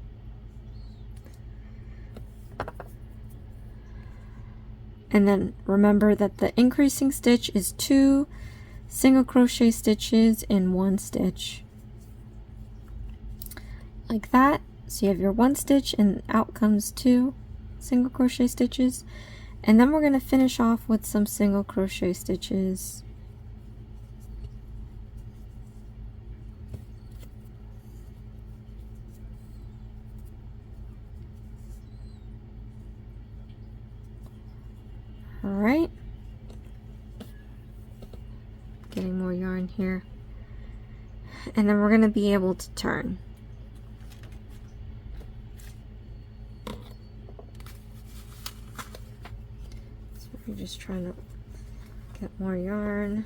And then remember that the increasing stitch is 2 single crochet stitches in 1 stitch. Like that. So you have your 1 stitch and out comes 2 single crochet stitches. And then we're going to finish off with some single crochet stitches. Alright. Getting more yarn here. And then we're going to be able to turn. We're just trying to get more yarn.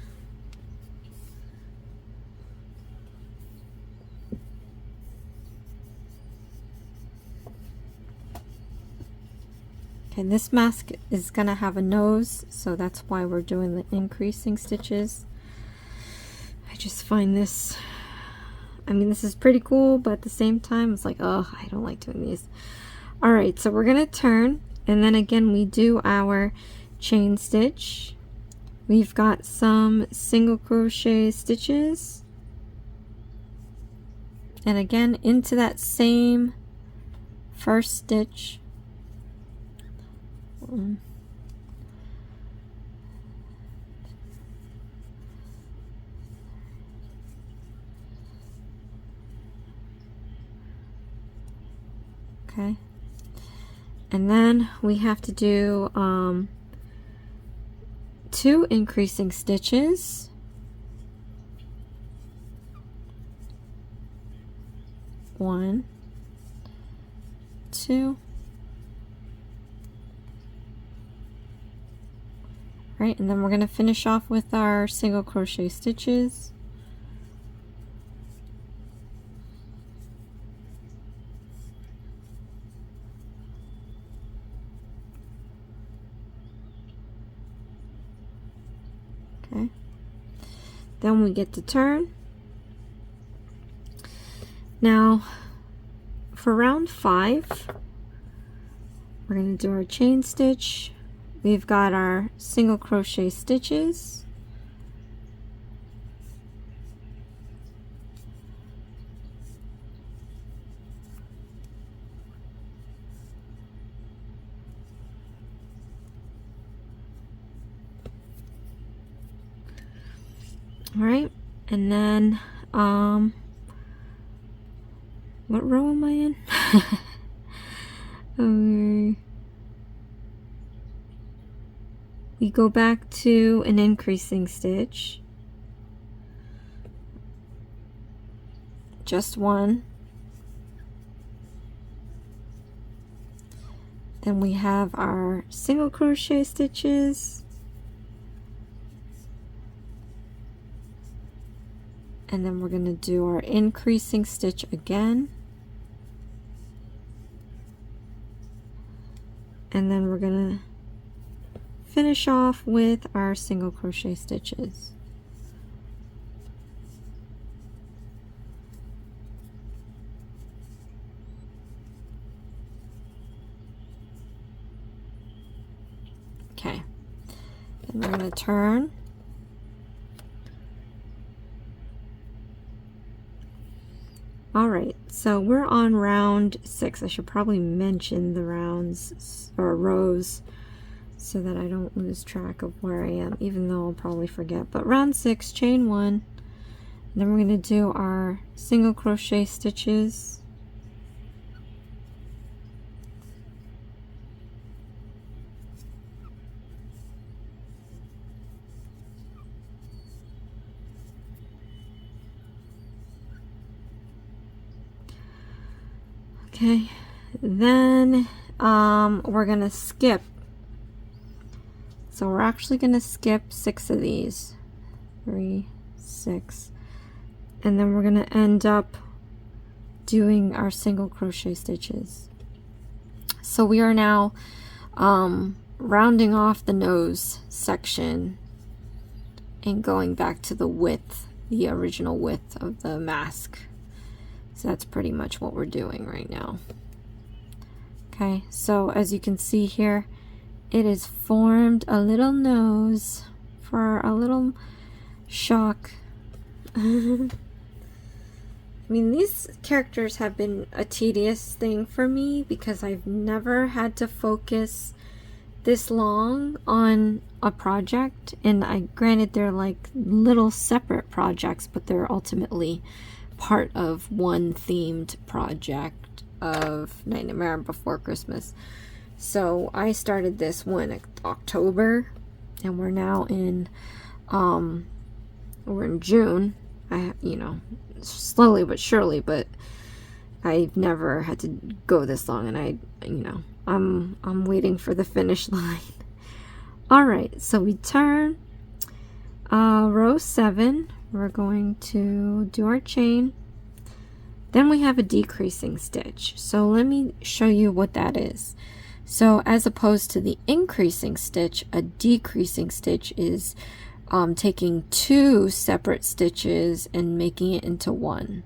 Okay, this mask is going to have a nose, so that's why we're doing the increasing stitches. I just find this, I mean, this is pretty cool, but at the same time, it's like, oh, I don't like doing these. Alright, so we're going to turn, and then again, we do our chain stitch. We've got some single crochet stitches, and again into that same first stitch. Okay, and then we have to do 2 increasing stitches. One, 2. Right, and then we're going to finish off with our single crochet stitches. Okay, then we get to turn. Now for round 5, we're going to do our chain stitch. We've got our single crochet stitches, all right, and then what row am I in? We go back to an increasing stitch, just one, then we have our single crochet stitches, and then we're going to do our increasing stitch again, and then we're going to finish off with our single crochet stitches. Okay, then we're going to turn. All right, so we're on round 6. I should probably mention the rounds or rows so that I don't lose track of where I am, even though I'll probably forget. But round 6, chain 1, and then we're going to do our single crochet stitches, okay, then we're going to skip. So we're actually going to skip 6 of these, 3, 6, and then we're going to end up doing our single crochet stitches. So we are now rounding off the nose section and going back to the width, the original width of the mask. So that's pretty much what we're doing right now. Okay, so as you can see here, it has formed a little nose for a little shock. I mean, these characters have been a tedious thing for me because I've never had to focus this long on a project, and granted they're like little separate projects, but they're ultimately part of one themed project of Nightmare Before Christmas. So I started this one in October, and we're now in we're in June. You know, slowly but surely, but I've never had to go this long, and I'm waiting for the finish line. All right, so we turn row 7. We're going to do our chain. Then we have a decreasing stitch. So let me show you what that is. So as opposed to the increasing stitch, a decreasing stitch is taking 2 separate stitches and making it into one.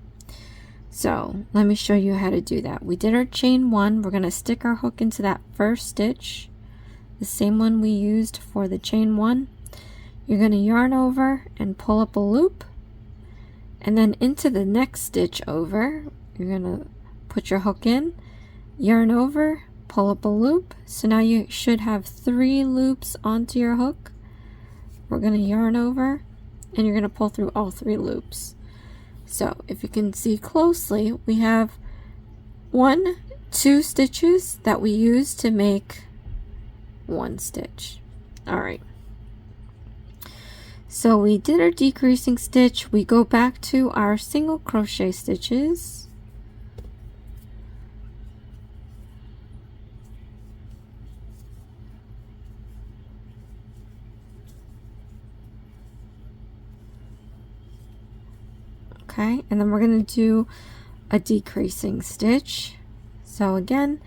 So let me show you how to do that. We did our chain 1. We're going to stick our hook into that first stitch, the same one we used for the chain 1. You're going to yarn over and pull up a loop, and then into the next stitch over, you're going to put your hook in, yarn over, pull up a loop. So now you should have 3 loops onto your hook. We're going to yarn over, and you're going to pull through all 3 loops. So if you can see closely, we have 1 2 stitches that we use to make 1 stitch. All right. So we did our decreasing stitch. We go back to our single crochet stitches. Okay, and then we're going to do a decreasing stitch. So again,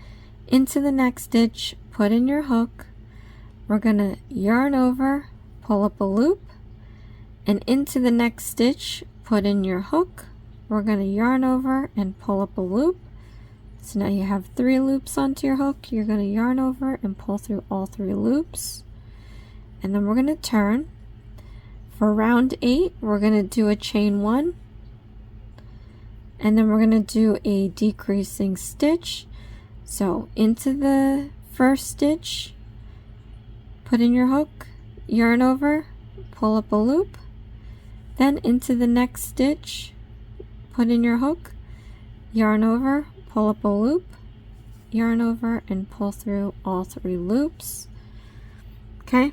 into the next stitch, put in your hook. We're going to yarn over, pull up a loop, and into the next stitch, put in your hook. We're going to yarn over and pull up a loop. So now you have 3 loops onto your hook. You're going to yarn over and pull through all 3 loops. And then we're going to turn. For round 8, we're going to do a chain 1. And then we're going to do a decreasing stitch. So into the first stitch, put in your hook, yarn over, pull up a loop. Then into the next stitch, put in your hook, yarn over, pull up a loop, yarn over, and pull through all 3 loops. Okay,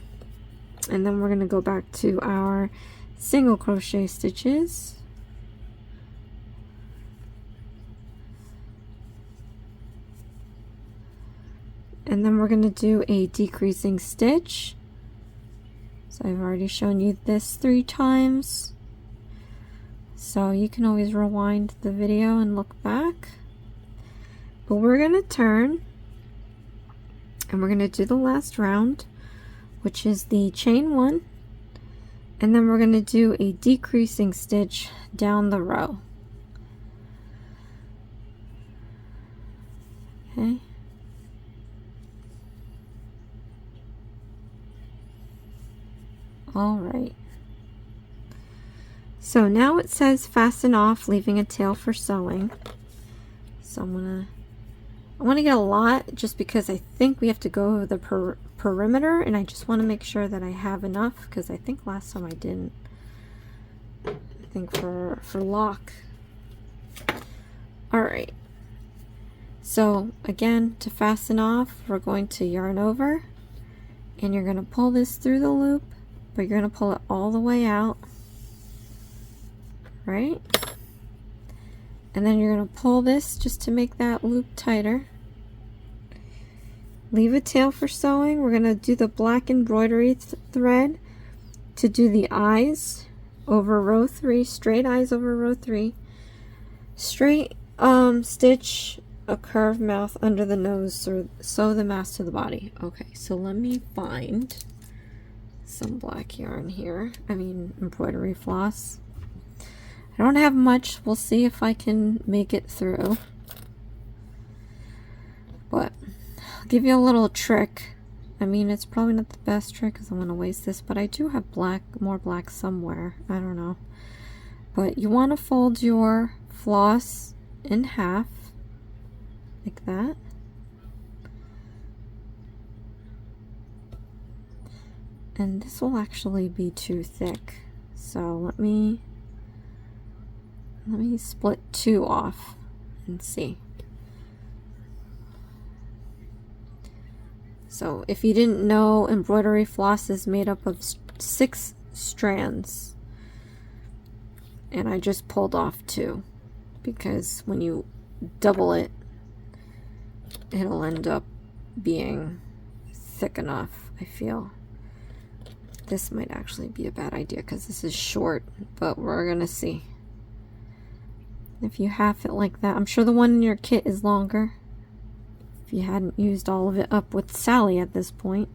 and then we're going to go back to our single crochet stitches. And then we're going to do a decreasing stitch. So I've already shown you this 3 times. So you can always rewind the video and look back. But we're going to turn and we're going to do the last round, which is the chain 1. And then we're going to do a decreasing stitch down the row. Okay. All right. So now it says fasten off, leaving a tail for sewing. So I want to get a lot just because I think we have to go over the perimeter, and I just want to make sure that I have enough because I think last time I didn't. I think for lock. All right. So again, to fasten off, we're going to yarn over, and you're going to pull this through the loop, but you're going to pull it all the way out, right? And then you're going to pull this just to make that loop tighter. Leave a tail for sewing. We're going to do the black embroidery thread to do the eyes over row 3, straight eyes over row 3. Straight stitch a curved mouth under the nose, or sew the mask to the body. Okay, so let me find some black yarn here. Embroidery floss. I don't have much. We'll see if I can make it through. But I'll give you a little trick. It's probably not the best trick because I want to waste this, but I do have more black somewhere. I don't know. But you want to fold your floss in half, like that. And this will actually be too thick. So let me split 2 off and see. So if you didn't know, embroidery floss is made up of 6 strands. And I just pulled off 2 because when you double it, it'll end up being thick enough, I feel. This might actually be a bad idea because this is short, but we're gonna see. If you half it like that, I'm sure the one in your kit is longer. If you hadn't used all of it up with Sally at this point.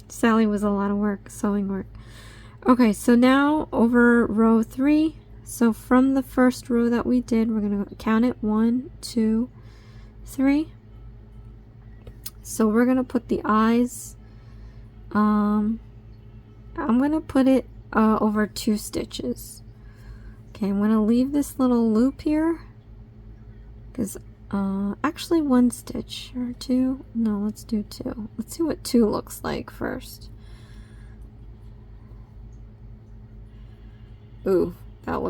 Sally was a lot of work, sewing work. Okay, so now over row 3. So from the first row that we did, we're gonna count it 1, 2, 3. So we're gonna put the eyes. I'm gonna put it over 2 stitches. Okay, I'm gonna leave this little loop here because actually 1 stitch or 2. No, let's do 2. Let's see what 2 looks like first. Ooh, that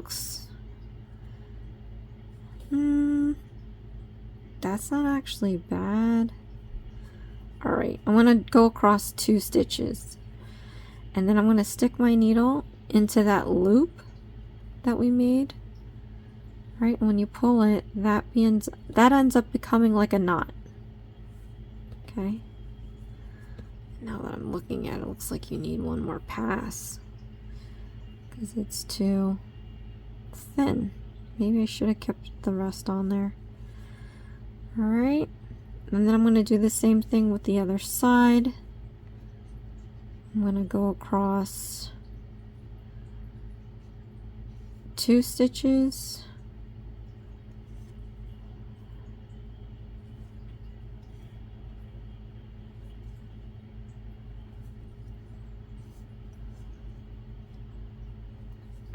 that's not actually bad. Alright, I'm going to go across 2 stitches. And then I'm going to stick my needle into that loop that we made. Right, and when you pull it, that ends up becoming like a knot. Okay. Now that I'm looking at it, it looks like you need one more pass because it's too thin. Maybe I should have kept the rest on there. Alright, and then I'm going to do the same thing with the other side. I'm going to go across 2 stitches.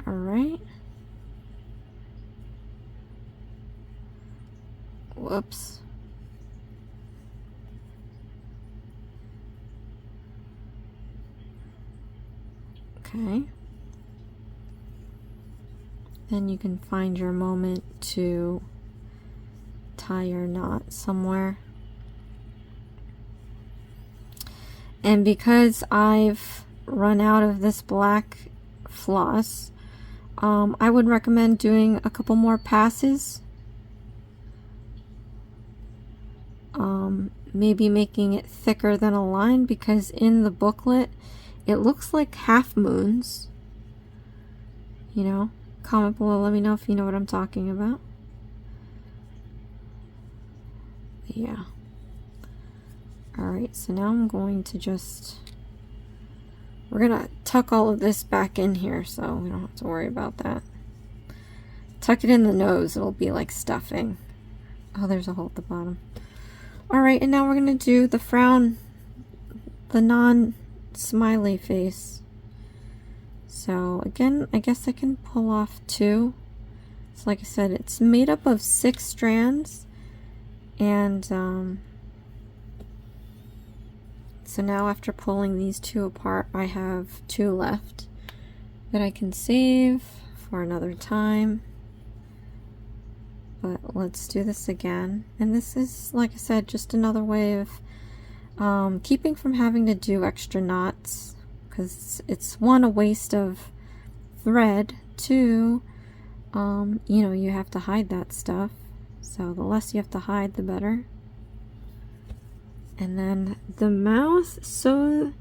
All right. Whoops. Okay. Then you can find your moment to tie your knot somewhere. And because I've run out of this black floss, I would recommend doing a couple more passes. Maybe making it thicker than a line, because in the booklet it looks like half moons. You know, comment below, let me know if you know what I'm talking about. Yeah. Alright, so now I'm going to we're gonna tuck all of this back in here so we don't have to worry about that. Tuck it in the nose, it'll be like stuffing. Oh, there's a hole at the bottom. Alright, and now we're gonna do the frown, the non-smiley face. So again, I guess I can pull off 2. So like I said, it's made up of 6 strands, and so now after pulling these 2 apart, I have 2 left that I can save for another time. But let's do this again. And this is, like I said, just another way of keeping from having to do extra knots, because it's 1, a waste of thread, 2, you know, you have to hide that stuff. So the less you have to hide, the better. And then the mouth, so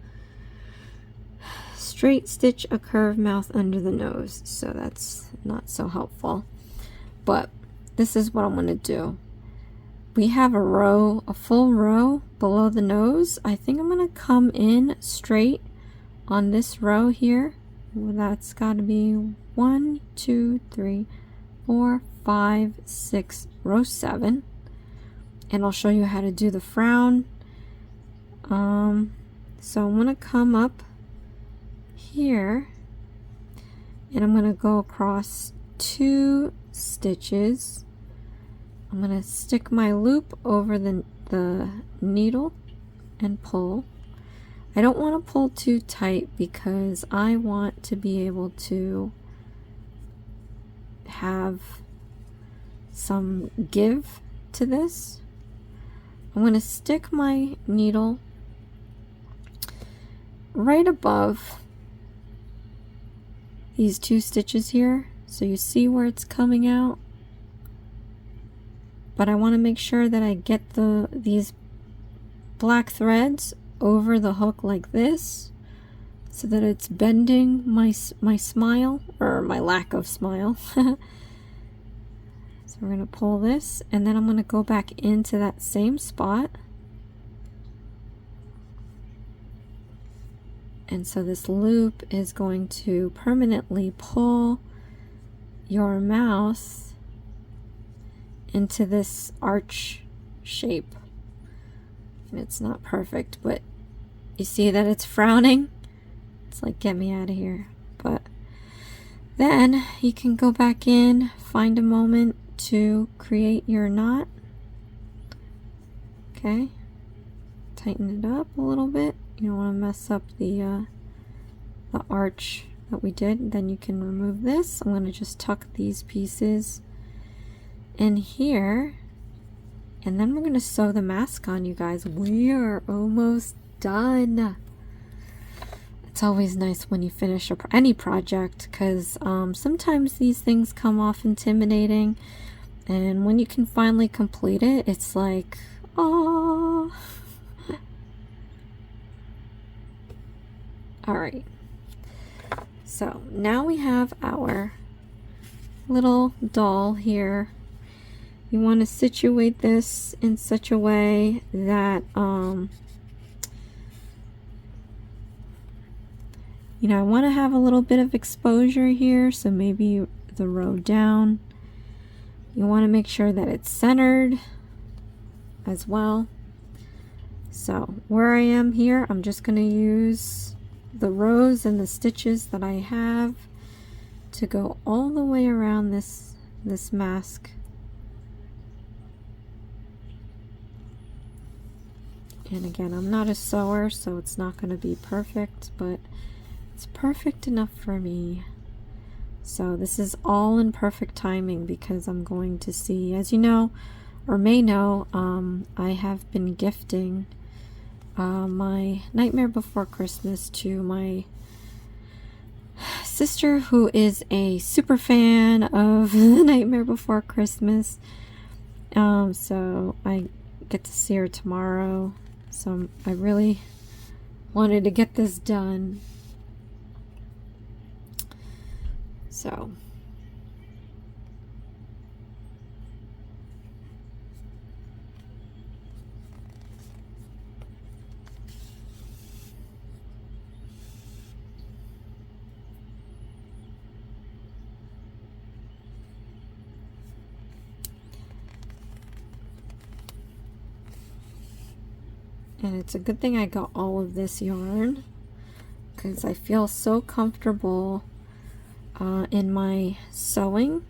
straight stitch a curved mouth under the nose. So that's not so helpful. But this is what I'm going to do. We have a row, a full row below the nose. I think I'm going to come in straight on this row here. Well, that's got to be 1, 2, 3, 4, 5, 6, row 7. And I'll show you how to do the frown. So I'm going to come up here and I'm going to go across 2 stitches. I'm going to stick my loop over the needle and pull. I don't want to pull too tight because I want to be able to have some give to this. I'm going to stick my needle right above these 2 stitches here, so you see where it's coming out. But I want to make sure that I get these black threads over the hook like this, so that it's bending my smile, or my lack of smile. So we're going to pull this, and then I'm going to go back into that same spot. And so this loop is going to permanently pull your mouth into this arch shape. And it's not perfect, but you see that it's frowning? It's like, get me out of here. But then you can go back in, find a moment to create your knot. Okay, tighten it up a little bit. You don't want to mess up the arch that we did. Then you can remove this. I'm going to just tuck these pieces in here, And then we're going to sew the mask on, you guys. We are almost done. It's always nice when you finish any project, because sometimes these things come off intimidating. And when you can finally complete it, it's like, oh. Alright. So now we have our little doll here. You want to situate this in such a way that, you know, I want to have a little bit of exposure here, so maybe the row down. You want to make sure that it's centered as well. So where I am here, I'm just going to use the rows and the stitches that I have to go all the way around this mask. And again, I'm not a sewer, so it's not going to be perfect, but it's perfect enough for me. So this is all in perfect timing because I'm going to see, as you know, or may know, I have been gifting my Nightmare Before Christmas to my sister, who is a super fan of the Nightmare Before Christmas. So I get to see her tomorrow. So I really wanted to get this done. So and it's a good thing I got all of this yarn, because I feel so comfortable in my sewing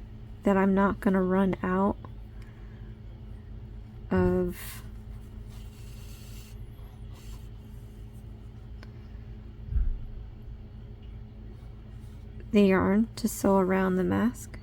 that I'm not going to run out of the yarn to sew around the mask.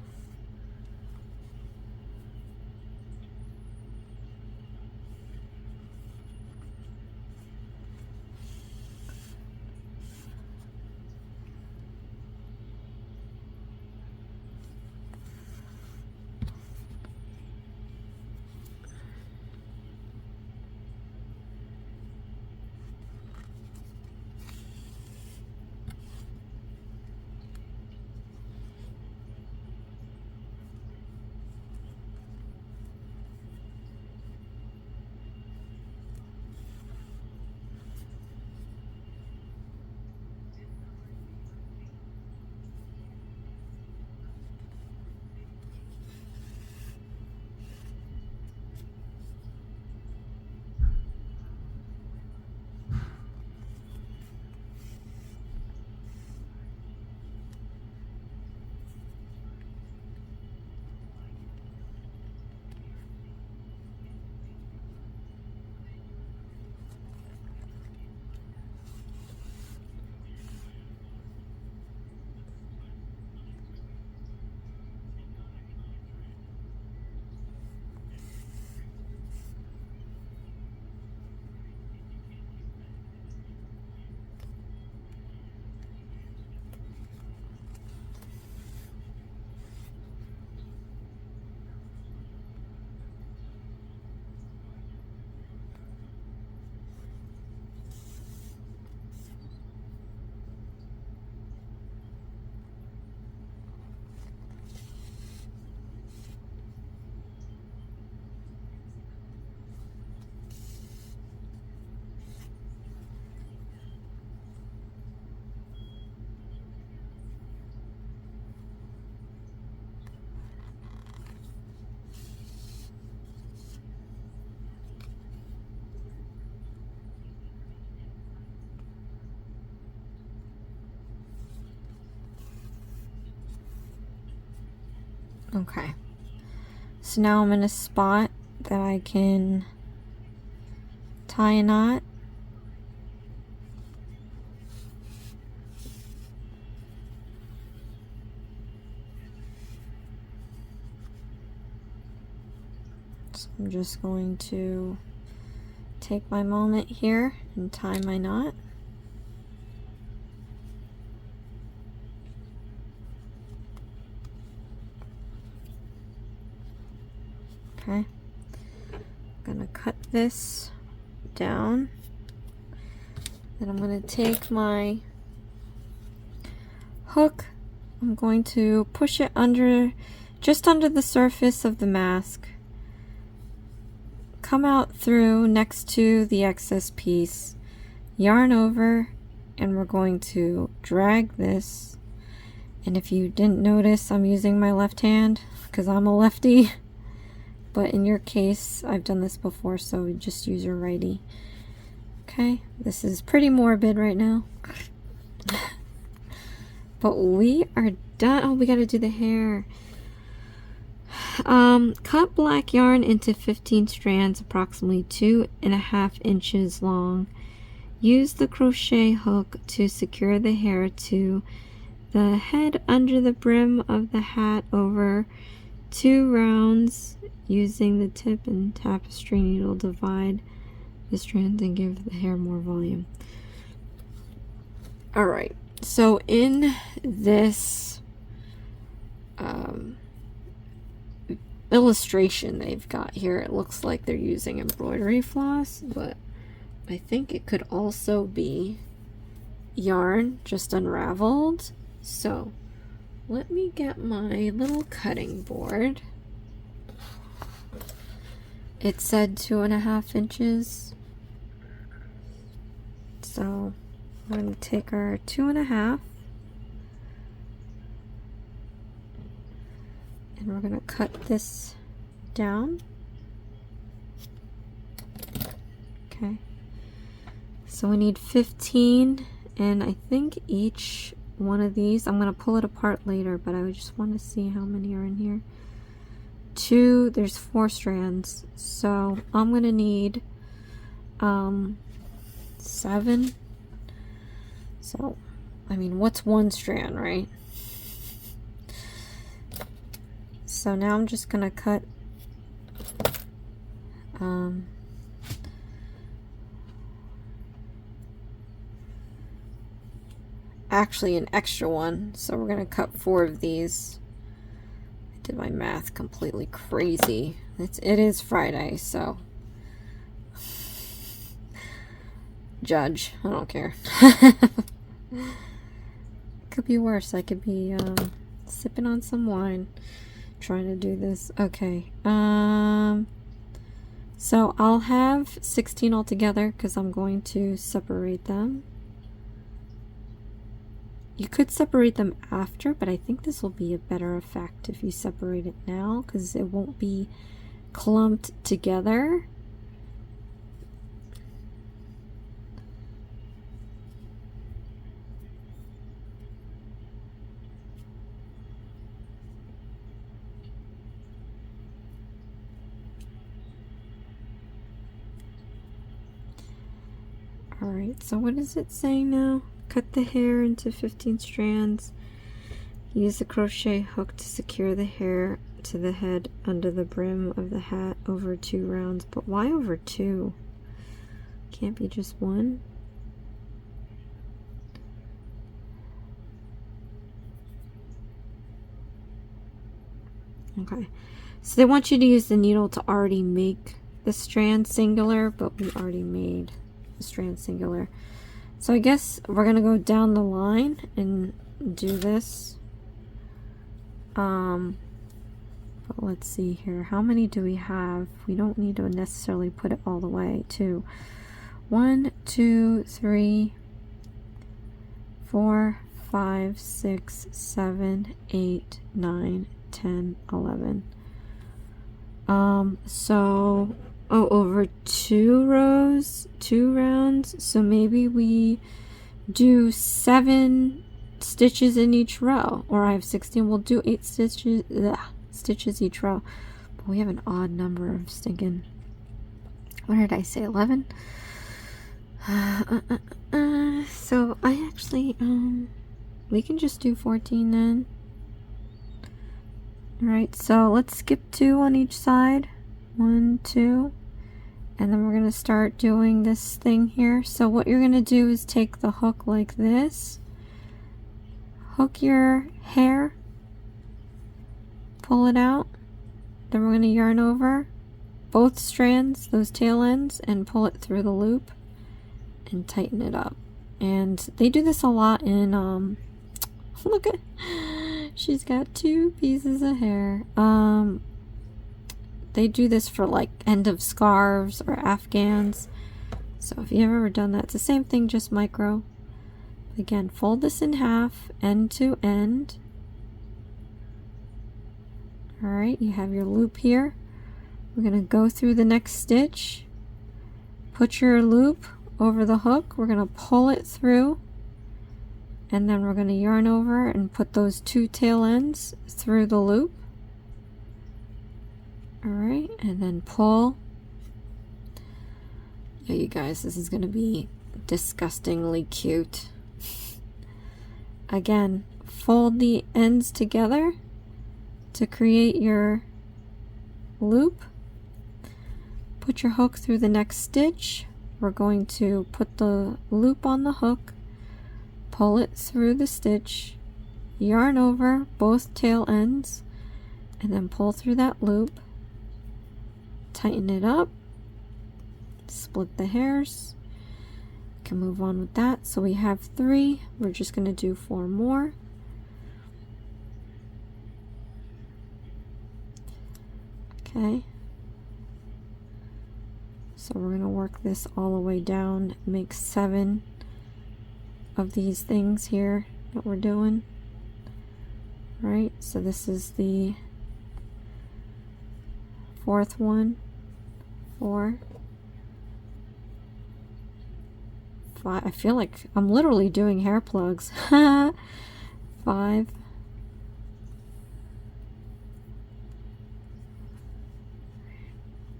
Okay, so now I'm in a spot that I can tie a knot. So I'm just going to take my moment here and tie my knot. Okay, I'm gonna cut this down. Then I'm gonna take my hook. I'm going to push it under, just under the surface of the mask. Come out through next to the excess piece, yarn over, and we're going to drag this. And if you didn't notice, I'm using my left hand because I'm a lefty, but in your case I've done this before, so just use your righty. Okay, this is pretty morbid right now. But we are done. Oh, we gotta do the hair. Cut black yarn into 15 strands, approximately 2.5 inches long. Use the crochet hook to secure the hair to the head under the brim of the hat over 2 rounds. Using the tip and tapestry needle, divide the strands and give the hair more volume. Alright, so in this illustration they've got here, it looks like they're using embroidery floss, but I think it could also be yarn just unraveled. So let me get my little cutting board. It said 2.5 inches, so we're going to take our 2.5 and we're going to cut this down. Okay, so we need 15, and I think each one of these, I'm going to pull it apart later, but I just want to see how many are in here. There's 4 strands, so I'm going to need 7. So, I mean, what's 1 strand, right? So now I'm just going to cut actually an extra one, so we're going to cut 4 of these. I did my math completely crazy. It is Friday, so judge, I don't care. Could be worse. I could be sipping on some wine trying to do this. Okay, so I'll have 16 altogether because I'm going to separate them. You could separate them after, but I think this will be a better effect if you separate it now because it won't be clumped together. Alright, so what is it saying now? Cut the hair into 15 strands. Use the crochet hook to secure the hair to the head under the brim of the hat over 2 rounds. But why over 2? Can't be just 1? Okay, so they want you to use the needle to already make the strand singular, but we already made the strand singular. So I guess we're gonna go down the line and do this. But let's see here. How many do we have? We don't need to necessarily put it all the way. 2, 1, 2, 3, 4, 5, 6, 7, 8, 9, 10, 11. So over 2 rows, 2 rounds. So maybe we do 7 stitches in each row, or I have 16. We'll do 8 stitches each row. But we have an odd number of stinking. What did I say? 11. So I actually we can just do 14 then. Alright, so let's skip 2 on each side. 1, 2, and then we're going to start doing this thing here. So what you're going to do is take the hook like this, hook your hair, pull it out, then we're going to yarn over both strands, those tail ends, and pull it through the loop and tighten it up. And they do this a lot in look at, she's got 2 pieces of hair. They do this for like end of scarves or afghans. So if you've ever done that, it's the same thing, just micro. Again, fold this in half, end to end. Alright, you have your loop here. We're going to go through the next stitch, put your loop over the hook, we're going to pull it through, and then we're going to yarn over and put those 2 tail ends through the loop. Alright, and then pull. Yeah, you guys, this is going to be disgustingly cute. Again, fold the ends together to create your loop. Put your hook through the next stitch. We're going to put the loop on the hook, pull it through the stitch, yarn over both tail ends, and then pull through that loop, tighten it up, split the hairs. Can move on with that. So we have 3. We're just going to do 4 more. Okay. So we're going to work this all the way down, make 7 of these things here that we're doing. Right, so this is the 4th one, 4, 5. I feel like I'm literally doing hair plugs. 5,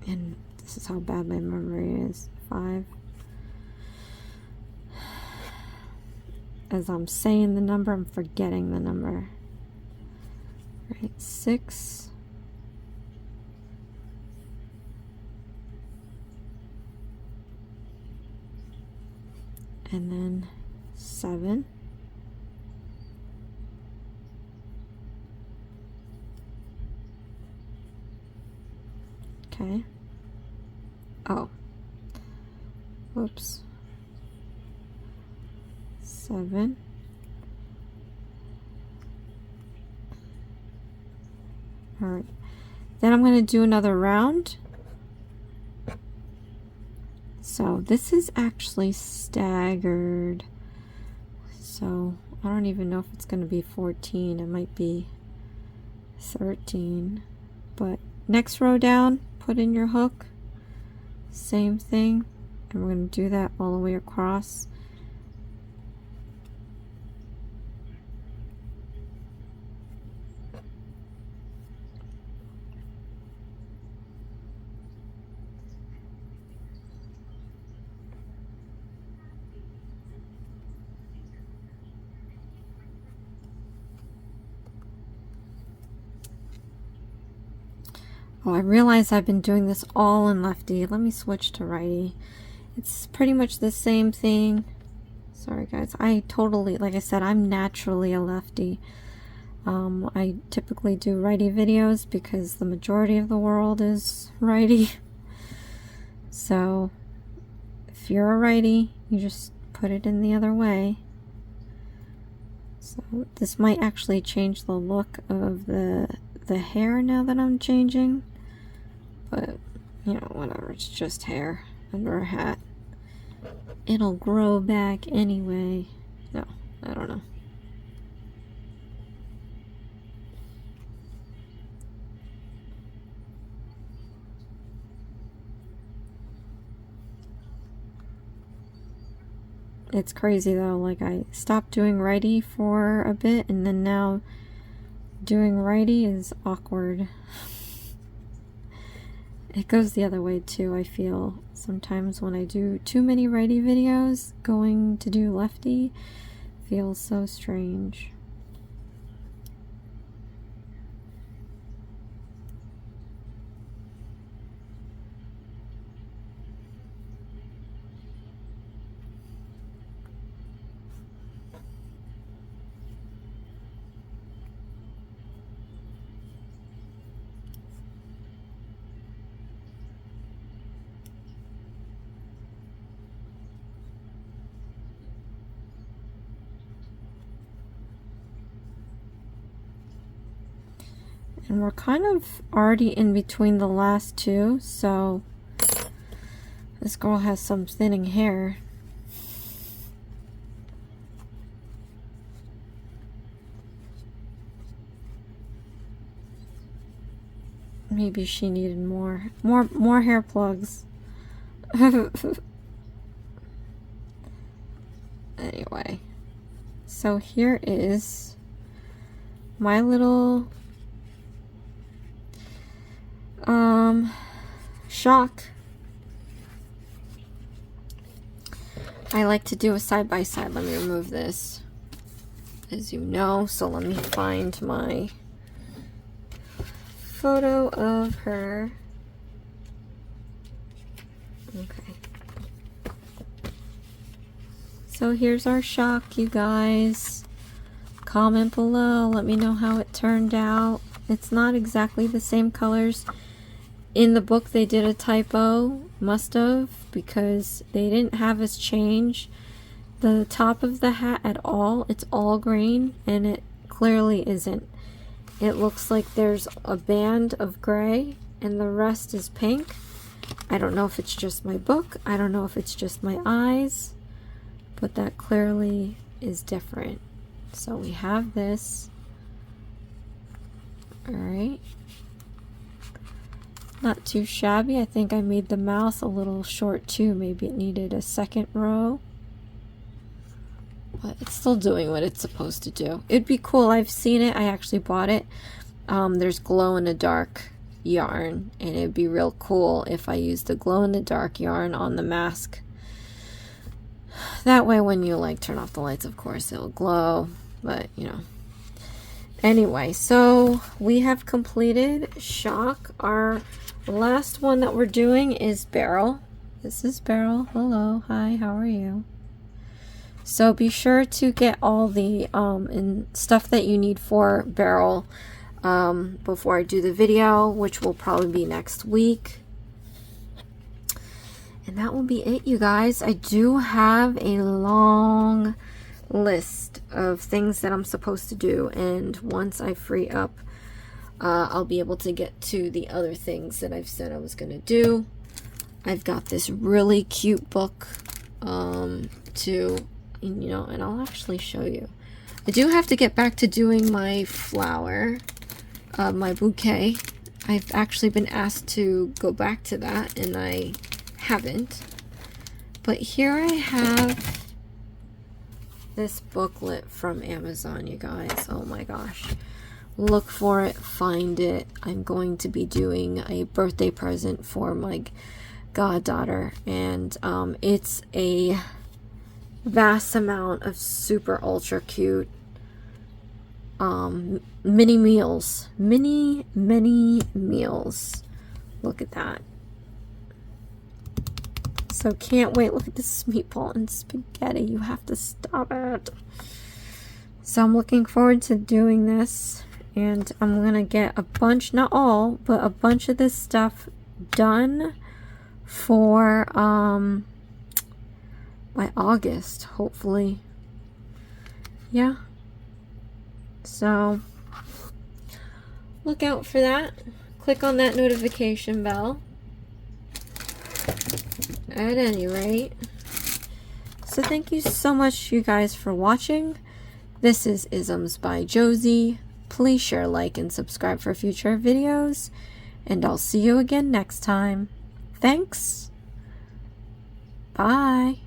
and this is how bad my memory is. 5. As I'm saying the number, I'm forgetting the number. Right, 6. And then 7. Okay. Oh. Whoops. 7. Alright. Then I'm going to do another round. So this is actually staggered. So I don't even know if it's going to be 14. It might be 13. But next row down, put in your hook. Same thing. And we're going to do that all the way across. Oh, I realize I've been doing this all in lefty. Let me switch to righty. It's pretty much the same thing. Sorry guys, I totally, like I said, I'm naturally a lefty. I typically do righty videos because the majority of the world is righty. So if you're a righty, you just put it in the other way. So this might actually change the look of the hair now that I'm changing. But, you know, whatever, it's just hair under a hat. It'll grow back anyway. No, I don't know. It's crazy though, like I stopped doing righty for a bit and then now doing righty is awkward. It goes the other way too, I feel. Sometimes when I do too many righty videos, going to do lefty feels so strange. And we're kind of already in between the last two, so this girl has some thinning hair. Maybe she needed more hair plugs. Anyway, so here is my little shock. I like to do a side by side. Let me remove this, as you know. So let me find my photo of her. Okay. So here's our shock, you guys. Comment below. Let me know how it turned out. It's not exactly the same colors. In the book they did a typo. Must have, because they didn't have us change the top of the hat at all. It's all green, and it clearly isn't. It looks like there's a band of gray and the rest is pink. I don't know if it's just my book. I don't know if it's just my eyes, but that clearly is different. So we have this. All right. Not too shabby. I think I made the mouth a little short too. Maybe it needed a second row. But it's still doing what it's supposed to do. It'd be cool. I've seen it. I actually bought it. There's glow-in-the-dark yarn, and it'd be real cool if I used the glow-in-the-dark yarn on the mask. That way when you like turn off the lights, of course, it'll glow. But, you know. Anyway, so we have completed shock. Our last one that we're doing is barrel. This is barrel. Hello. Hi. How are you? So be sure to get all the stuff that you need for barrel before I do the video, which will probably be next week. And that will be it, you guys. I do have a long list of things that I'm supposed to do, and once I free up, I'll be able to get to the other things that I've said I was going to do. I've got this really cute book and I'll actually show you. I do have to get back to doing my flower, my bouquet. I've actually been asked to go back to that, and I haven't. But here I have this booklet from Amazon, you guys. Oh my gosh. Look for it, find it. I'm going to be doing a birthday present for my goddaughter, and it's a vast amount of super ultra cute mini meals. Mini meals. Look at that. So can't wait. Look at this meatball and spaghetti. You have to stop it. So I'm looking forward to doing this, and I'm gonna get a bunch, not all, but a bunch of this stuff done for by August, hopefully. Yeah. So look out for that. Click on that notification bell. At any rate, so thank you so much, you guys, for watching. This is Isms by Josie. Please share, like, and subscribe for future videos, and I'll see you again next time. Thanks. Bye.